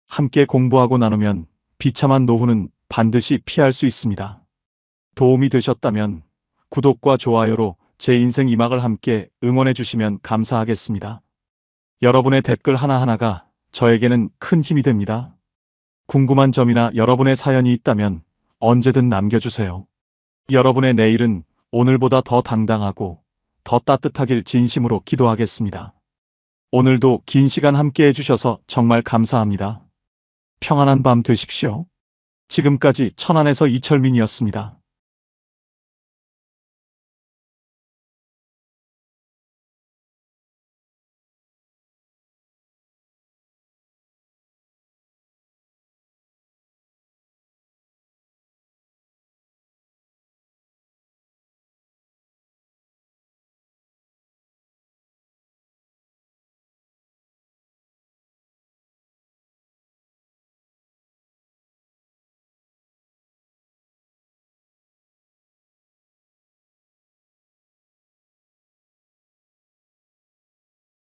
함께 공부하고 나누면 비참한 노후는 반드시 피할 수 있습니다. 도움이 되셨다면 구독과 좋아요로 제 인생 2막을 함께 응원해 주시면 감사하겠습니다. 여러분의 댓글 하나하나가 저에게는 큰 힘이 됩니다. 궁금한 점이나 여러분의 사연이 있다면 언제든 남겨주세요. 여러분의 내일은 오늘보다 더 당당하고 더 따뜻하길 진심으로 기도하겠습니다. 오늘도 긴 시간 함께 해주셔서 정말 감사합니다. 평안한 밤 되십시오. 지금까지 천안에서 이철민이었습니다.